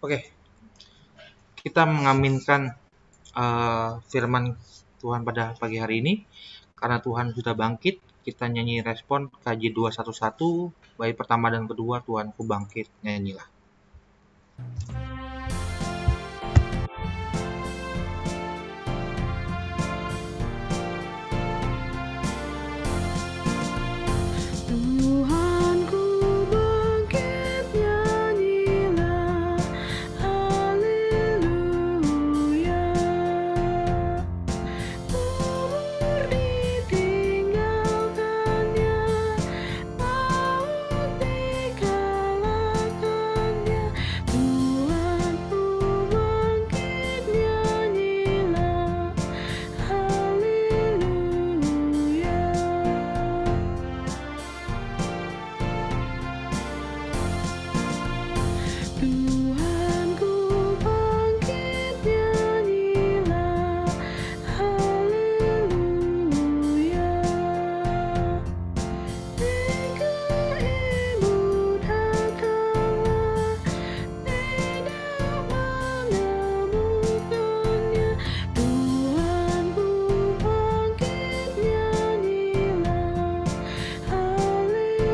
Oke, kita mengaminkan firman Tuhan pada pagi hari ini. Karena Tuhan sudah bangkit, kita nyanyi respon KJ 211, bait pertama dan kedua, Tuhanku bangkit, nyanyilah. Tuhanku bangkit, nyanyilah, haleluya. Kubur ditinggalkannya, maut dikalahkannya. Tuhanku bangkit, nyanyilah, haleluya. Tuhanku bangkit, nyanyilah, haleluya. Engkau ibu datanglah, tidak menemukannya. Tuhanku bangkit, nyanyilah, haleluya.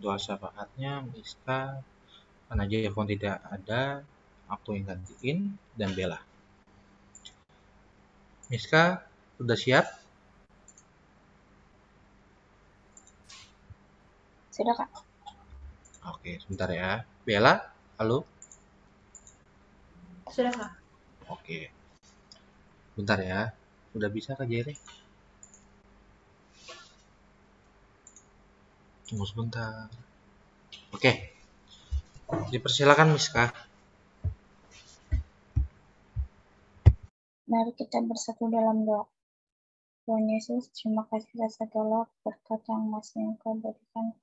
Doa syafaatnya Miska, karena Jevon tidak ada, aku yang gantiin, dan Bella. Miska, sudah siap? Sudah, Kak. Oke, sebentar ya. Bella, halo? Sudah, Kak. Oke. Bentar ya. Udah bisa Kak Jerry? Tunggu sebentar. Oke. Dipersilakan Miska. Mari kita bersatu dalam doa. Tuhan Yesus, terima kasih atas segala berkat yang masih Engkau berikan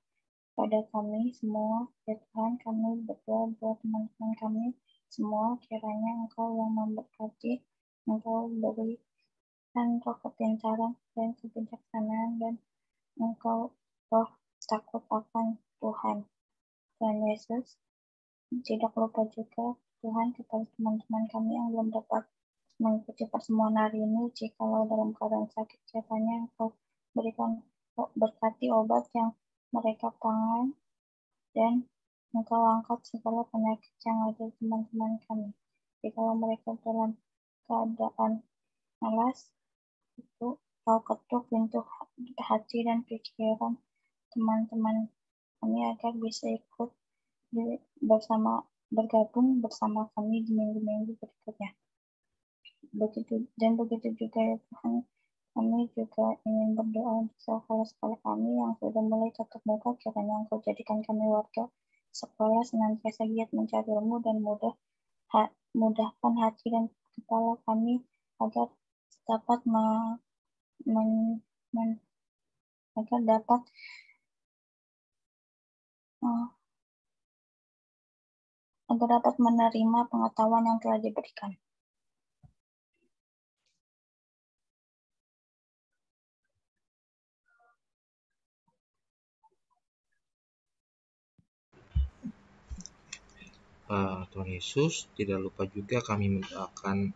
pada kami semua. Ya Tuhan, kami berdoa buat teman-teman kami semua, kiranya Engkau yang memberkati, Engkau berikan roh kepintaran dan kebijaksanaan, dan Engkau roh takut akan Tuhan. Tuhan Yesus, tidak lupa juga Tuhan kepada teman-teman kami yang belum dapat mengikuti pertemuan hari ini, jikalau dalam keadaan sakit, kiranya Engkau berikan berkati obat yang mereka pangan, dan Engkau angkat segala penyakit yang ada di teman-teman kami. Jikalau mereka dalam keadaan malas, itu Kau ketuk pintu hati dan pikiran teman-teman kami agar bisa ikut bergabung bersama kami di minggu-minggu berikutnya. Begitu juga ya Tuhan, kami juga ingin berdoa untuk sekolah-sekolah kami yang sudah mulai tatap muka, kiranya Engkau jadikan kami warga sekolah senantiasa giat mencari ilmu dan mudahkan hati dan kepala kami agar dapat menerima pengetahuan yang telah diberikan. Tuhan Yesus. Tidak lupa juga kami mendoakan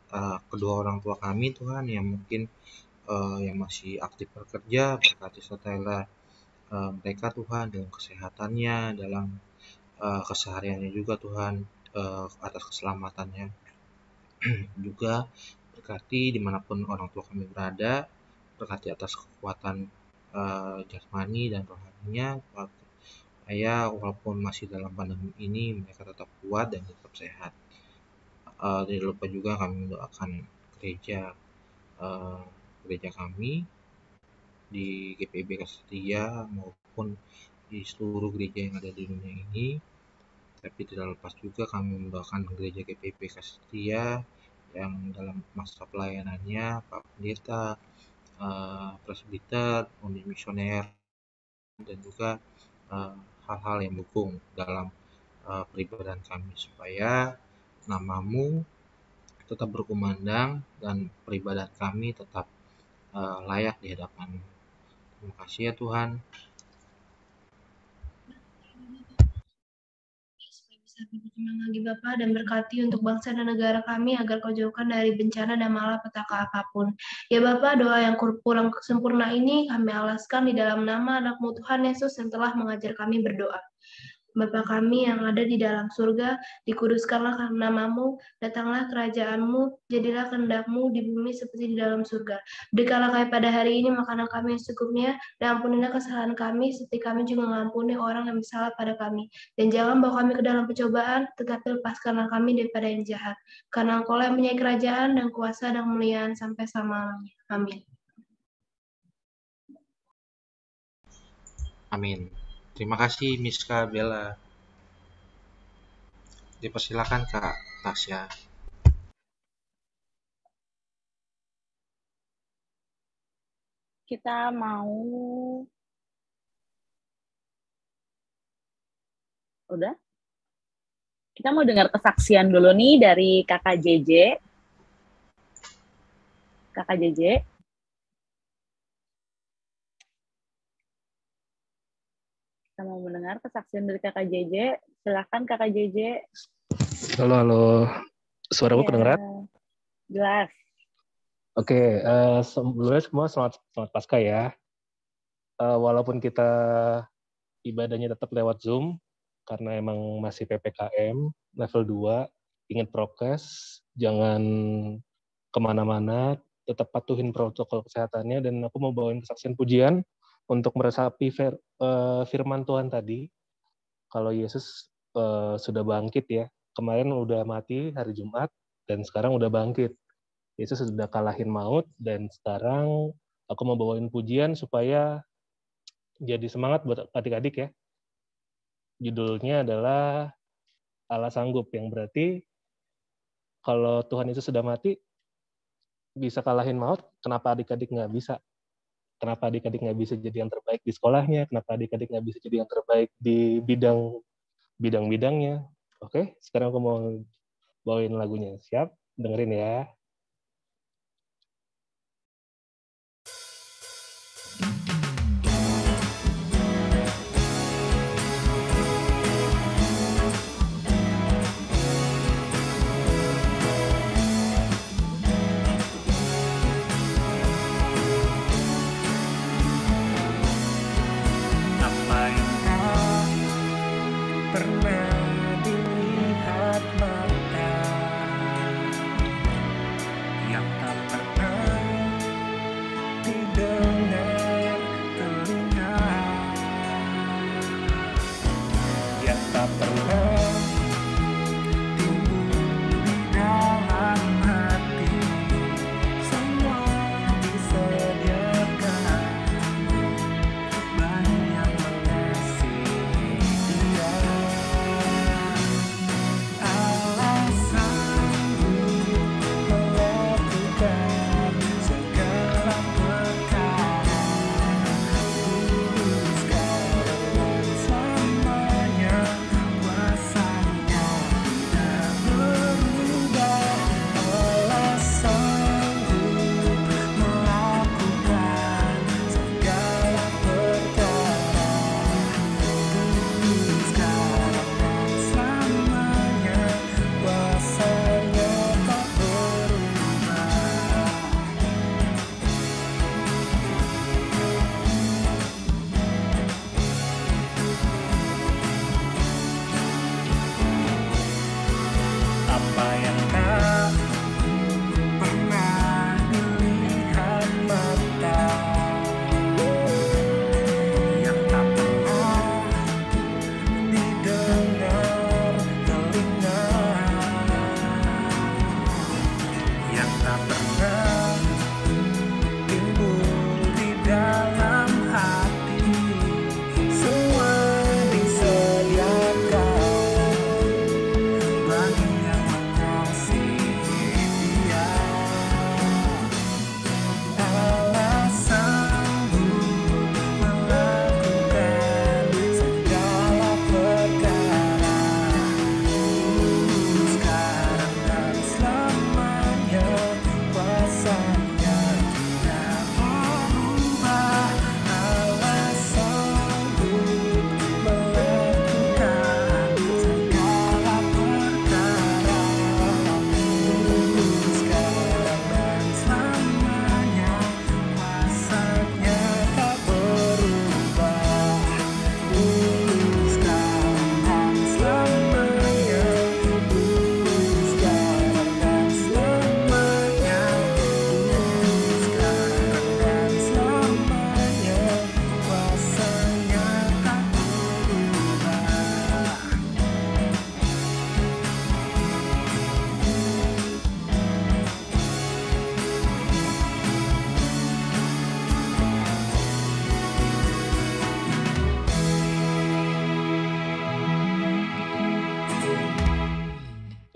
kedua orang tua kami Tuhan yang mungkin yang masih aktif bekerja, berkati sertailah mereka Tuhan dalam kesehatannya, dalam kesehariannya juga Tuhan, atas keselamatannya. Juga berkati dimanapun orang tua kami berada, berkati atas kekuatan jasmani dan rohaninya, supaya walaupun masih dalam pandemi ini mereka tetap kuat dan tetap sehat. Tidak lupa juga kami mendoakan gereja kami di GPIB Kastia maupun di seluruh gereja yang ada di dunia ini. Tapi tidak lepas juga kami mendoakan gereja GPIB Kastia yang dalam masa pelayanannya Pak Pendeta, presbiter, undi misioner, dan juga hal-hal yang mendukung dalam peribadahan kami supaya namamu tetap berkumandang dan peribadahan kami tetap layak di hadapan-Mu. Terima kasih ya Tuhan. Supaya bisa lebih berkembang lagi Bapa dan berkati untuk bangsa dan negara kami agar Kau jauhkan dari bencana dan malapetaka apapun. Ya Bapa, doa yang kurang sempurna ini kami alaskan di dalam nama anak-Mu Tuhan Yesus yang telah mengajar kami berdoa. Bapa kami yang ada di dalam surga, dikuduskanlah namamu, datanglah kerajaan-Mu, jadilah kehendak-Mu di bumi seperti di dalam surga. Berikanlah kami pada hari ini makanan kami yang secukupnya, dan ampunilah kesalahan kami, seperti kami juga mengampuni orang yang bersalah pada kami. Dan jangan bawa kami ke dalam pencobaan, tetapi lepaskanlah kami daripada yang jahat. Karena Engkau yang punya kerajaan dan kuasa dan kemuliaan sampai selama-lamanya. Amin. Amin. Terima kasih Miska Bella. Dipersilakan Kak Tasya. Kita mau udah? Kita mau dengar kesaksian dulu nih dari Kakak JJ. Kakak JJ. Kita mau mendengar kesaksian dari Kakak JJ. Silakan Kakak JJ. Halo. Suaraku kedengeran? Jelas. Oke, sebelumnya semua selamat Paskah ya. Walaupun kita ibadahnya tetap lewat Zoom, karena emang masih PPKM level 2, ingat prokes, jangan kemana-mana, tetap patuhin protokol kesehatannya, dan aku mau bawain kesaksian pujian untuk meresapi firman Tuhan tadi, kalau Yesus sudah bangkit ya. Kemarin udah mati hari Jumat, dan sekarang udah bangkit. Yesus sudah kalahin maut, dan sekarang aku mau bawain pujian supaya jadi semangat buat adik-adik ya. Judulnya adalah Allah Sanggup, yang berarti kalau Tuhan Yesus sudah mati, bisa kalahin maut, kenapa adik-adik nggak bisa? Kenapa adik-adik nggak bisa jadi yang terbaik di sekolahnya? Kenapa adik-adik nggak bisa jadi yang terbaik di bidang-bidangnya? Oke, sekarang aku mau bawain lagunya. Siap? Dengerin ya. Apa yang tak pernah dilihat mata, yang tak pernah didengar telinga, yang tak pernah timbul di dalam hati, semua disediakan bagi yang mengasihi Dia. Allah sanggup melakukan segala perkara, dulu sekarang dan selamanya, kuasa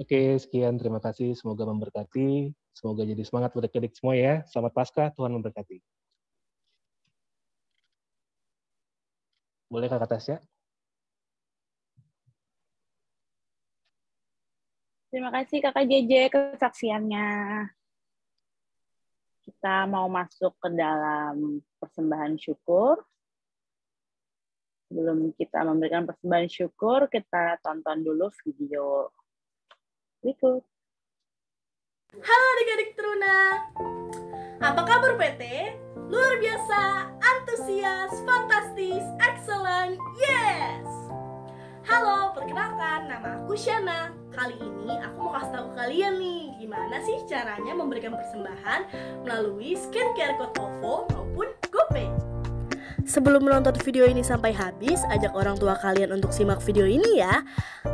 Oke, sekian. Terima kasih. Semoga memberkati. Semoga jadi semangat buat adik-adik semua ya. Selamat Paskah, Tuhan memberkati. Boleh Kakak Tasya? Terima kasih Kakak JJ kesaksiannya. Kita mau masuk ke dalam persembahan syukur. Sebelum kita memberikan persembahan syukur, kita tonton dulu video berikut. Halo adik-adik Teruna, apa kabar PT? Luar biasa, antusias, fantastis, excellent, yes! Halo, perkenalkan, nama aku Shana. Kali ini aku mau kasih tahu ke kalian nih, gimana sih caranya memberikan persembahan melalui scan QR code OVO maupun GoPay. Sebelum menonton video ini sampai habis, ajak orang tua kalian untuk simak video ini ya.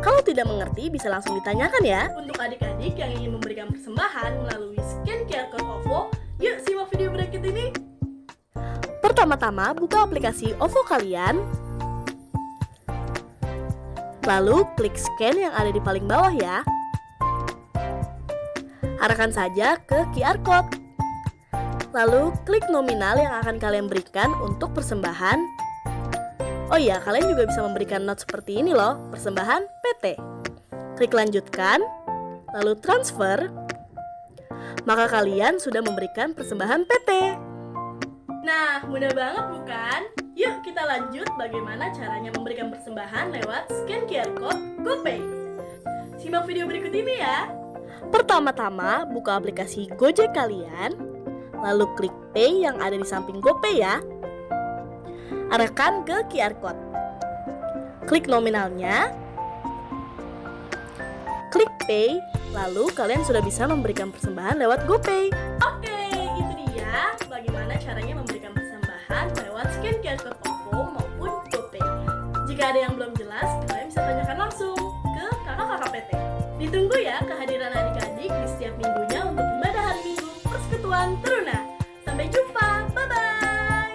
Kalau tidak mengerti bisa langsung ditanyakan ya. Untuk adik-adik yang ingin memberikan persembahan melalui scan QR code OVO, yuk simak video berikut ini. Pertama-tama buka aplikasi OVO kalian. Lalu klik scan yang ada di paling bawah ya. Arahkan saja ke QR code. Lalu klik nominal yang akan kalian berikan untuk persembahan. Oh iya, kalian juga bisa memberikan note seperti ini loh, persembahan PT. Klik lanjutkan, lalu transfer. Maka kalian sudah memberikan persembahan PT. Nah, mudah banget bukan? Yuk kita lanjut bagaimana caranya memberikan persembahan lewat scan QR code GoPay. Simak video berikut ini ya. Pertama-tama buka aplikasi Gojek kalian, lalu klik Pay yang ada di samping GoPay ya. Arahkan ke QR code. Klik nominalnya. Klik Pay, lalu kalian sudah bisa memberikan persembahan lewat GoPay. Oke, itu dia bagaimana caranya memberikan persembahan lewat scan QR code OVO maupun GoPay. Jika ada yang belum jelas, kalian bisa tanyakan langsung ke kakak-kakak PT. Ditunggu ya kehadiran adik-adik di setiap minggunya untuk ibadah hari Minggu Persekutuan Teruna. Sampai jumpa, bye-bye!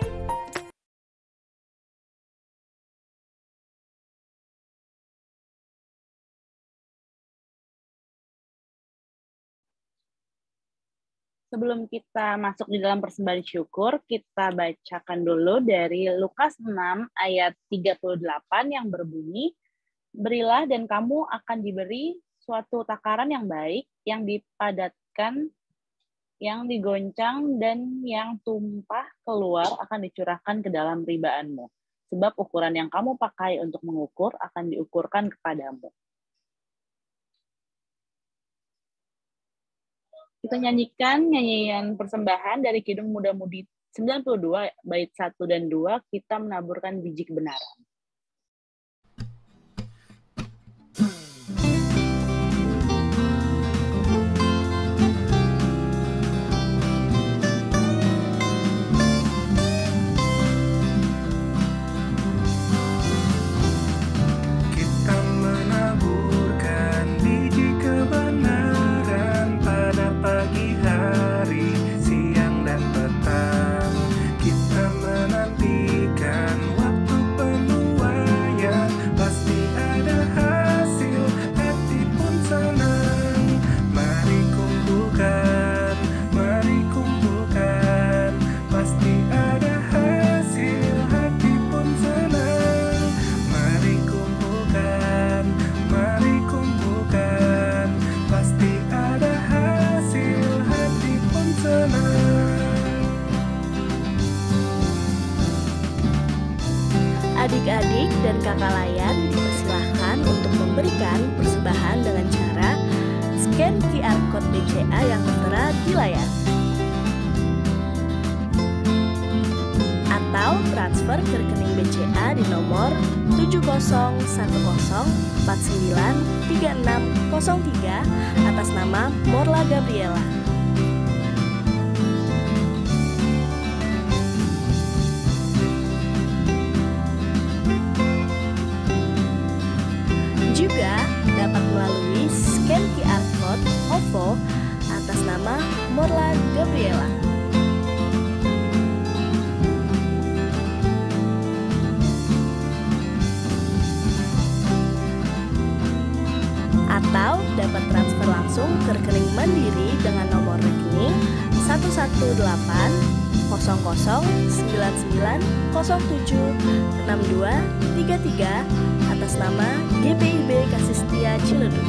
Sebelum kita masuk di dalam persembahan syukur, kita bacakan dulu dari Lukas 6 ayat 38 yang berbunyi, "Berilah dan kamu akan diberi suatu takaran yang baik, yang dipadatkan, yang digoncang, dan yang tumpah keluar akan dicurahkan ke dalam ribaanmu. Sebab ukuran yang kamu pakai untuk mengukur akan diukurkan kepadamu." Kita nyanyikan nyanyian persembahan dari Kidung Muda Mudi 92, bait 1 dan 2, kita menaburkan biji kebenaran. Kita menaburkan biji kebenaran pada pagi hari, siang dan petang. Kita menantikan waktu penuaian, pasti ada hasil, hati pun senang. Mari kumpulkan, pasti ada hasil, hati pun senang. Mari kumpulkan, pasti ada hasil, hati pun senang. Adik-adik dan kakak layan dipersilahkan untuk memberikan persembahan dengan cara scan QR code BCA yang tertera di layar. Atau transfer ke rekening BCA di nomor 7010493603 atas nama Morla Gabriela. Juga dapat melalui scan QR code OVO atas nama Morla Gabriela. atau dapat transfer langsung ke rekening Mandiri dengan nomor rekening 118 00 99 07 62 33 atas nama GPIB Kasih Setia Ciledug.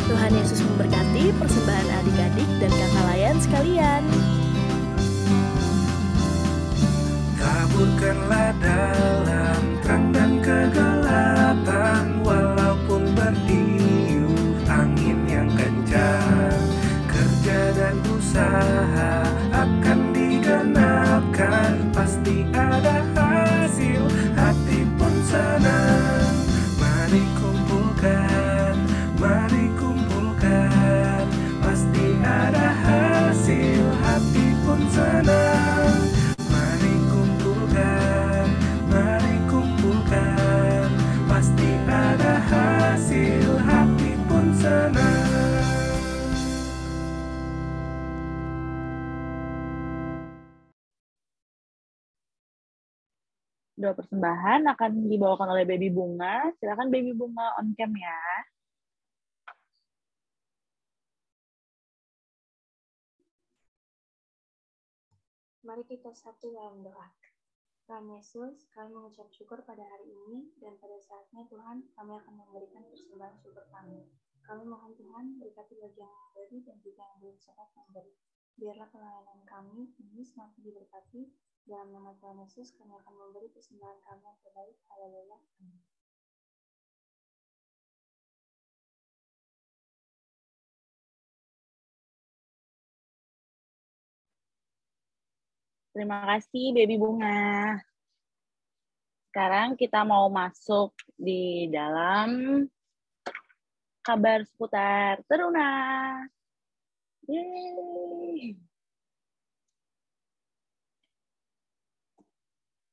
Tuhan Yesus memberkati persembahan adik-adik dan kakak layan sekalian. Taburkanlah dalam terang dan kegelapan, walaupun bertiup angin yang kencang. Kerja dan usaha akan digenapkan, pasti ada hasil, hati pun senang. Mari kumpulkan, pasti ada hasil, hati pun senang. Mari kumpulkan, pasti ada hasil, hati pun senang. Doa persembahan akan dibawakan oleh Baby Bunga. Silakan Baby Bunga on cam ya. Mari kita satu dalam doa. Tuhan Yesus, kami mengucap syukur pada hari ini, dan pada saatnya Tuhan, kami akan memberikan persembahan syukur kami. Kami mohon Tuhan, berkati bagi yang memberi dan juga yang belum sempat memberi. Biarlah pelayanan kami ini semakin diberkati. Dalam nama Tuhan Yesus, kami akan memberi persembahan kami yang terbaik. Haleluya. Amin. Terima kasih Baby Bunga. Sekarang kita mau masuk di dalam kabar seputar Teruna. Yeay.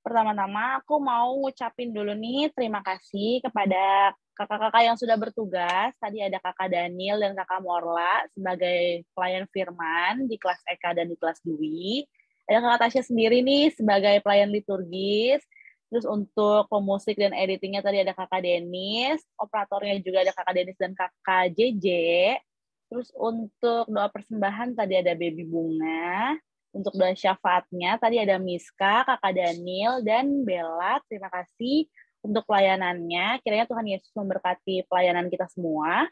Pertama-tama aku mau ngucapin dulu nih terima kasih kepada kakak-kakak yang sudah bertugas. Tadi ada kakak Daniel dan kakak Morla sebagai pelayan firman di kelas Eka dan di kelas Dwi. Ada kakak Tasya sendiri nih sebagai pelayan liturgis. Terus untuk pemusik dan editingnya tadi ada kakak Denis. Operatornya juga ada kakak Denis dan kakak JJ. Terus untuk doa persembahan tadi ada Baby Bunga. Untuk doa syafaatnya tadi ada Miska, kakak Daniel, dan Bella. Terima kasih untuk pelayanannya. Kiranya Tuhan Yesus memberkati pelayanan kita semua.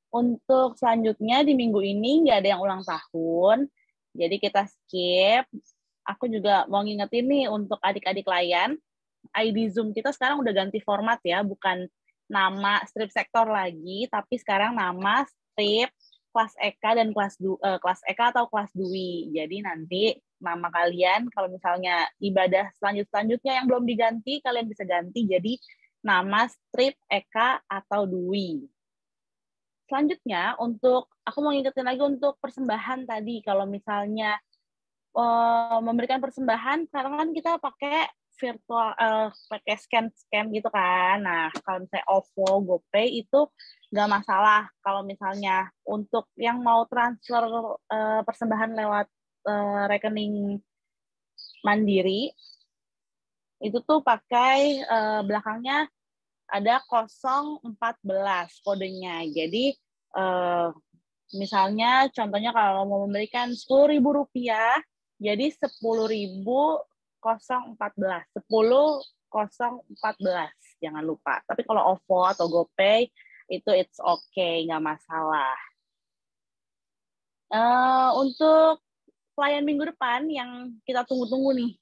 Untuk selanjutnya di minggu ini nggak ada yang ulang tahun. Jadi kita skip. Aku juga mau ngingetin nih untuk adik-adik layan. ID Zoom kita sekarang udah ganti format ya. Bukan nama strip sektor lagi. Tapi sekarang nama strip kelas Eka dan kelas Eka atau kelas Dwi. Jadi nanti nama kalian kalau misalnya ibadah selanjutnya yang belum diganti, kalian bisa ganti jadi nama strip Eka atau Dwi. Selanjutnya aku mau ngingetin lagi untuk persembahan tadi. Kalau misalnya memberikan persembahan, sekarang kan kita pakai virtual, pakai scan gitu kan. Nah, kalau misalnya OVO, GoPay itu nggak masalah. Kalau misalnya untuk yang mau transfer persembahan lewat rekening Mandiri, itu tuh pakai belakangnya ada 014 kodenya. Jadi misalnya contohnya kalau mau memberikan Rp10.000, jadi 10.014. 10.014, jangan lupa. Tapi kalau OVO atau GoPay itu it's okay, nggak masalah. Untuk pelayan minggu depan yang kita tunggu-tunggu nih,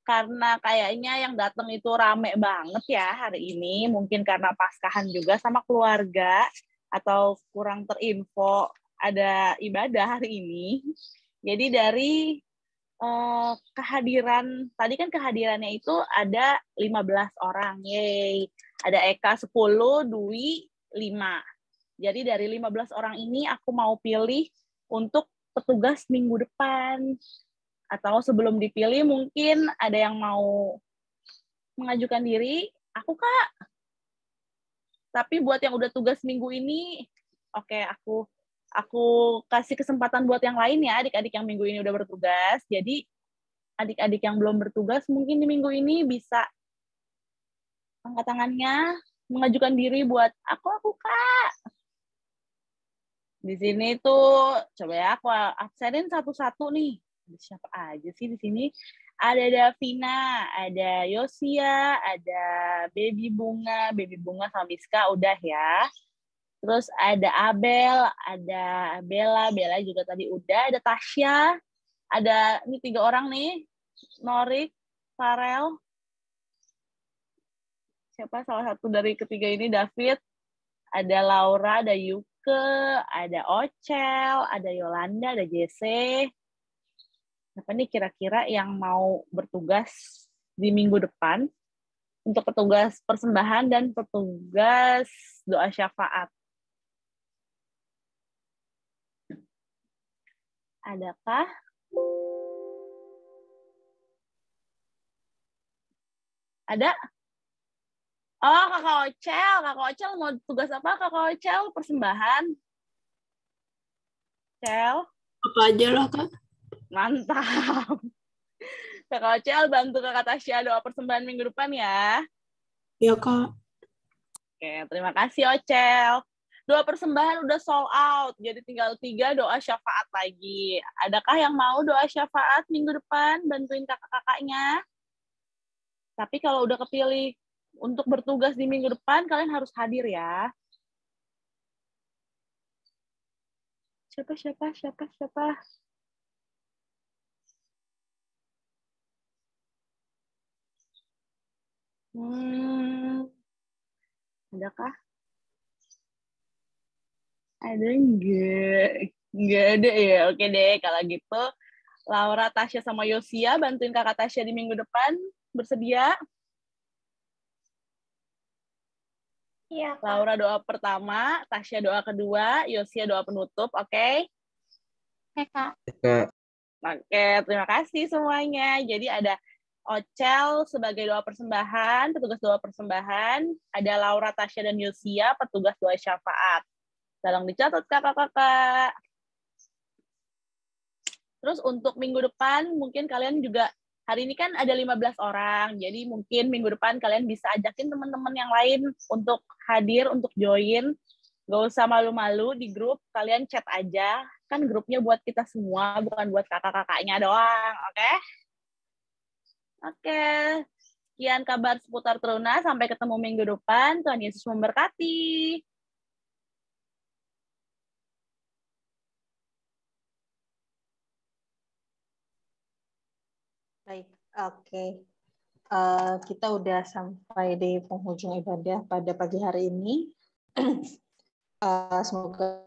karena kayaknya yang datang itu rame banget ya hari ini, mungkin karena Paskahan juga sama keluarga, atau kurang terinfo ada ibadah hari ini. Jadi dari kehadiran, tadi kan kehadirannya itu ada 15 orang, yeay. Ada Eka 10, Dwi 5. Jadi dari 15 orang ini aku mau pilih untuk petugas minggu depan. Atau sebelum dipilih mungkin ada yang mau mengajukan diri, aku Kak. Tapi buat yang udah tugas minggu ini, oke, aku kasih kesempatan buat yang lain ya, adik-adik yang minggu ini udah bertugas. Jadi adik-adik yang belum bertugas mungkin di minggu ini bisa angkat tangannya, mengajukan diri buat aku Kak. Di sini tuh coba ya aku absenin satu-satu nih. Siapa aja sih di sini? Ada Davina, ada Yosia, ada Baby Bunga sama Miska udah ya. Terus ada Abel, ada Bella juga tadi udah, ada Tasya, ada ini 3 orang nih, Norik, Farel. Siapa salah satu dari ketiga ini? David, ada Laura, ada Yuke, ada Ocel, ada Yolanda, ada Jesse. Apa nih kira-kira yang mau bertugas di minggu depan untuk petugas persembahan dan petugas doa syafaat? Adakah? Ada? Oh, Kakak Ocel mau tugas apa Kakak Ocel? Persembahan? Ocel? Apa aja lah, Kak. Mantap. Kakak Ocel bantu Kakak Tasya doa persembahan minggu depan ya. Iya, Kak. Oke, terima kasih Ocel. Doa persembahan udah sold out, jadi tinggal 3 doa syafaat lagi. Adakah yang mau doa syafaat minggu depan bantuin kakak-kakaknya? Tapi kalau udah kepilih untuk bertugas di minggu depan, kalian harus hadir ya. Siapa? Adakah? Ada enggak? Enggak ada ya. Oke deh, kalau gitu Laura, Tasya, sama Yosia bantuin kakak Tasya di minggu depan. Bersedia? Iya, Kak. Laura doa pertama, Tasya doa kedua, Yosia doa penutup, oke? Oke, Kak. Oke, terima kasih semuanya. Jadi ada Ocel sebagai doa persembahan, petugas doa persembahan. Ada Laura, Tasya, dan Yosia, petugas doa syafaat. Tolong dicatat kakak-kakak. Terus untuk minggu depan, mungkin kalian juga, hari ini kan ada 15 orang, jadi mungkin minggu depan kalian bisa ajakin teman-teman yang lain untuk hadir, untuk join. Gak usah malu-malu di grup, kalian chat aja. Kan grupnya buat kita semua, bukan buat kakak-kakaknya doang, oke? Oke, sekian kabar seputar Teruna. Sampai ketemu minggu depan. Tuhan Yesus memberkati. Baik, oke. Kita udah sampai di penghujung ibadah pada pagi hari ini. Semoga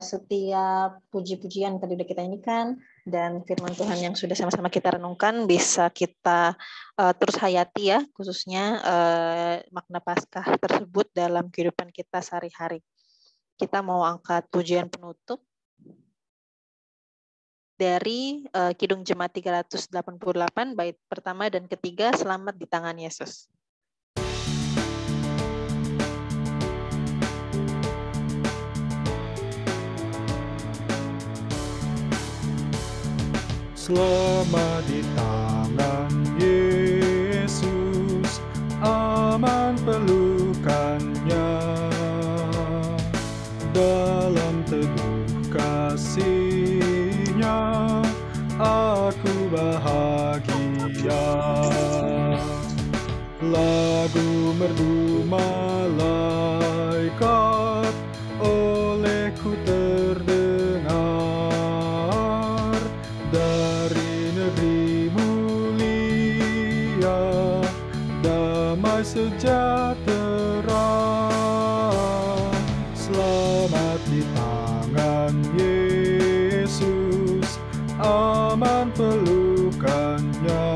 setiap puji-pujian tadi udah kita nyanyikan dan firman Tuhan yang sudah sama-sama kita renungkan bisa kita terus hayati ya, khususnya makna Paskah tersebut dalam kehidupan kita sehari-hari. Kita mau angkat pujian penutup dari Kidung Jemaat 388 bait pertama dan ketiga, Selamat di Tangan Yesus. Selamat di tangan Yesus, aman pelukannya, dalam teguh kasih-Nya aku bahagia. Lagu merdu malaikat olehku terdengar, dari negeri mulia damai sejahtera. Selamat di tangan Yesus, aman pelukannya,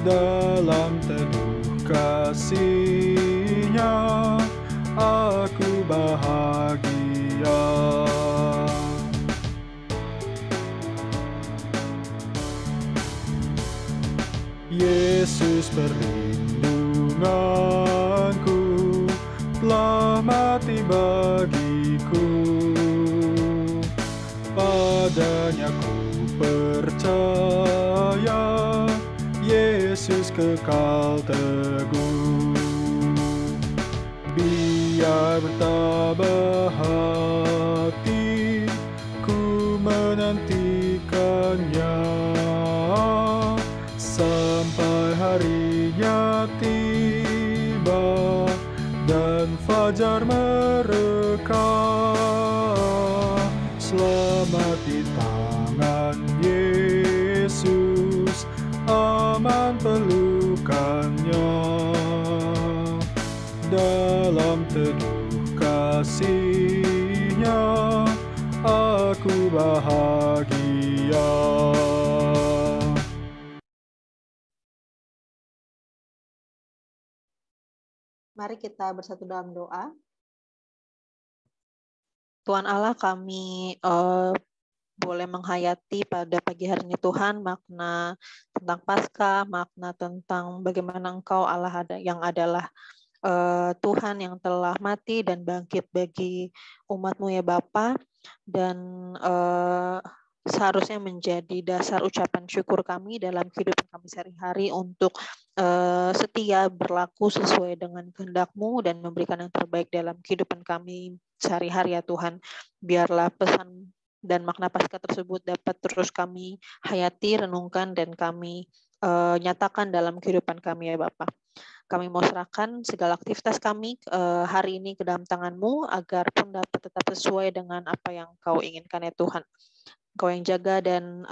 dalam teduh kasih-Nya aku bahagia. Yesus perlindunganku, telah mati bagiku, padanya ku percaya Yesus kekal teguh. Biar bertambah hati ku menantikannya sampai harinya tiba dan fajar mereka. Selamat di tangan Yesus, aman pelukannya. Dalam teduh kasih-Nya aku bahagia. Mari kita bersatu dalam doa. Tuhan Allah, kami boleh menghayati pada pagi hari ini Tuhan makna tentang Paskah, makna tentang bagaimana Engkau Allah yang adalah Tuhan yang telah mati dan bangkit bagi umat-Mu ya Bapa, dan seharusnya menjadi dasar ucapan syukur kami dalam kehidupan kami sehari-hari untuk setia berlaku sesuai dengan kehendak-Mu dan memberikan yang terbaik dalam kehidupan kami sehari-hari ya Tuhan. Biarlah pesan dan makna Paskah tersebut dapat terus kami hayati, renungkan, dan kami nyatakan dalam kehidupan kami ya Bapa. Kami mau serahkan segala aktivitas kami hari ini ke dalam tangan-Mu, agar pun dapat tetap sesuai dengan apa yang Kau inginkan ya Tuhan. Kau yang jaga dan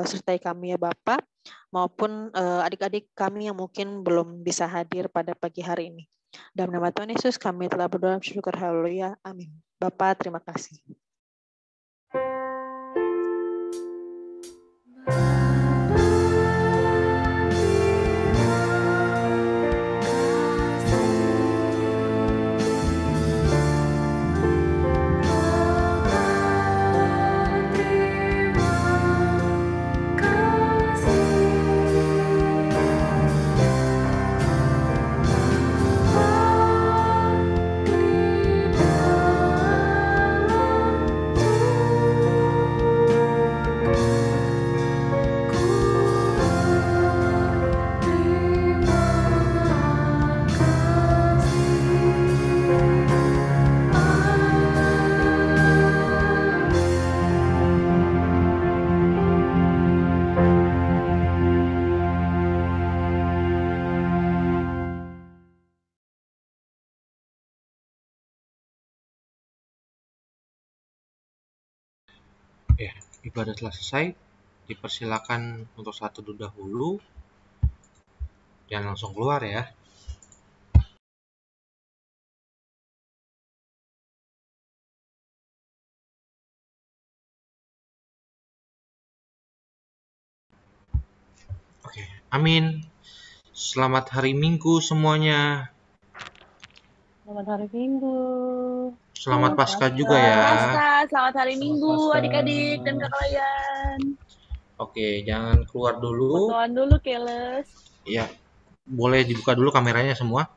sertai kami ya Bapa, maupun adik-adik kami yang mungkin belum bisa hadir pada pagi hari ini. Dalam nama Tuhan Yesus kami telah berdoa syukur, haleluya, amin. Bapa, terima kasih. Ya, ibadah telah selesai. Dipersilakan untuk saat teduh dahulu. Jangan langsung keluar ya. Oke, amin. Selamat hari Minggu semuanya. Selamat hari Minggu. Selamat Paskah juga ya. Paskah, selamat hari Minggu adik-adik dan kakak layan. Oke, jangan keluar dulu. Fotoan dulu, Keles. Ya, boleh dibuka dulu kameranya semua.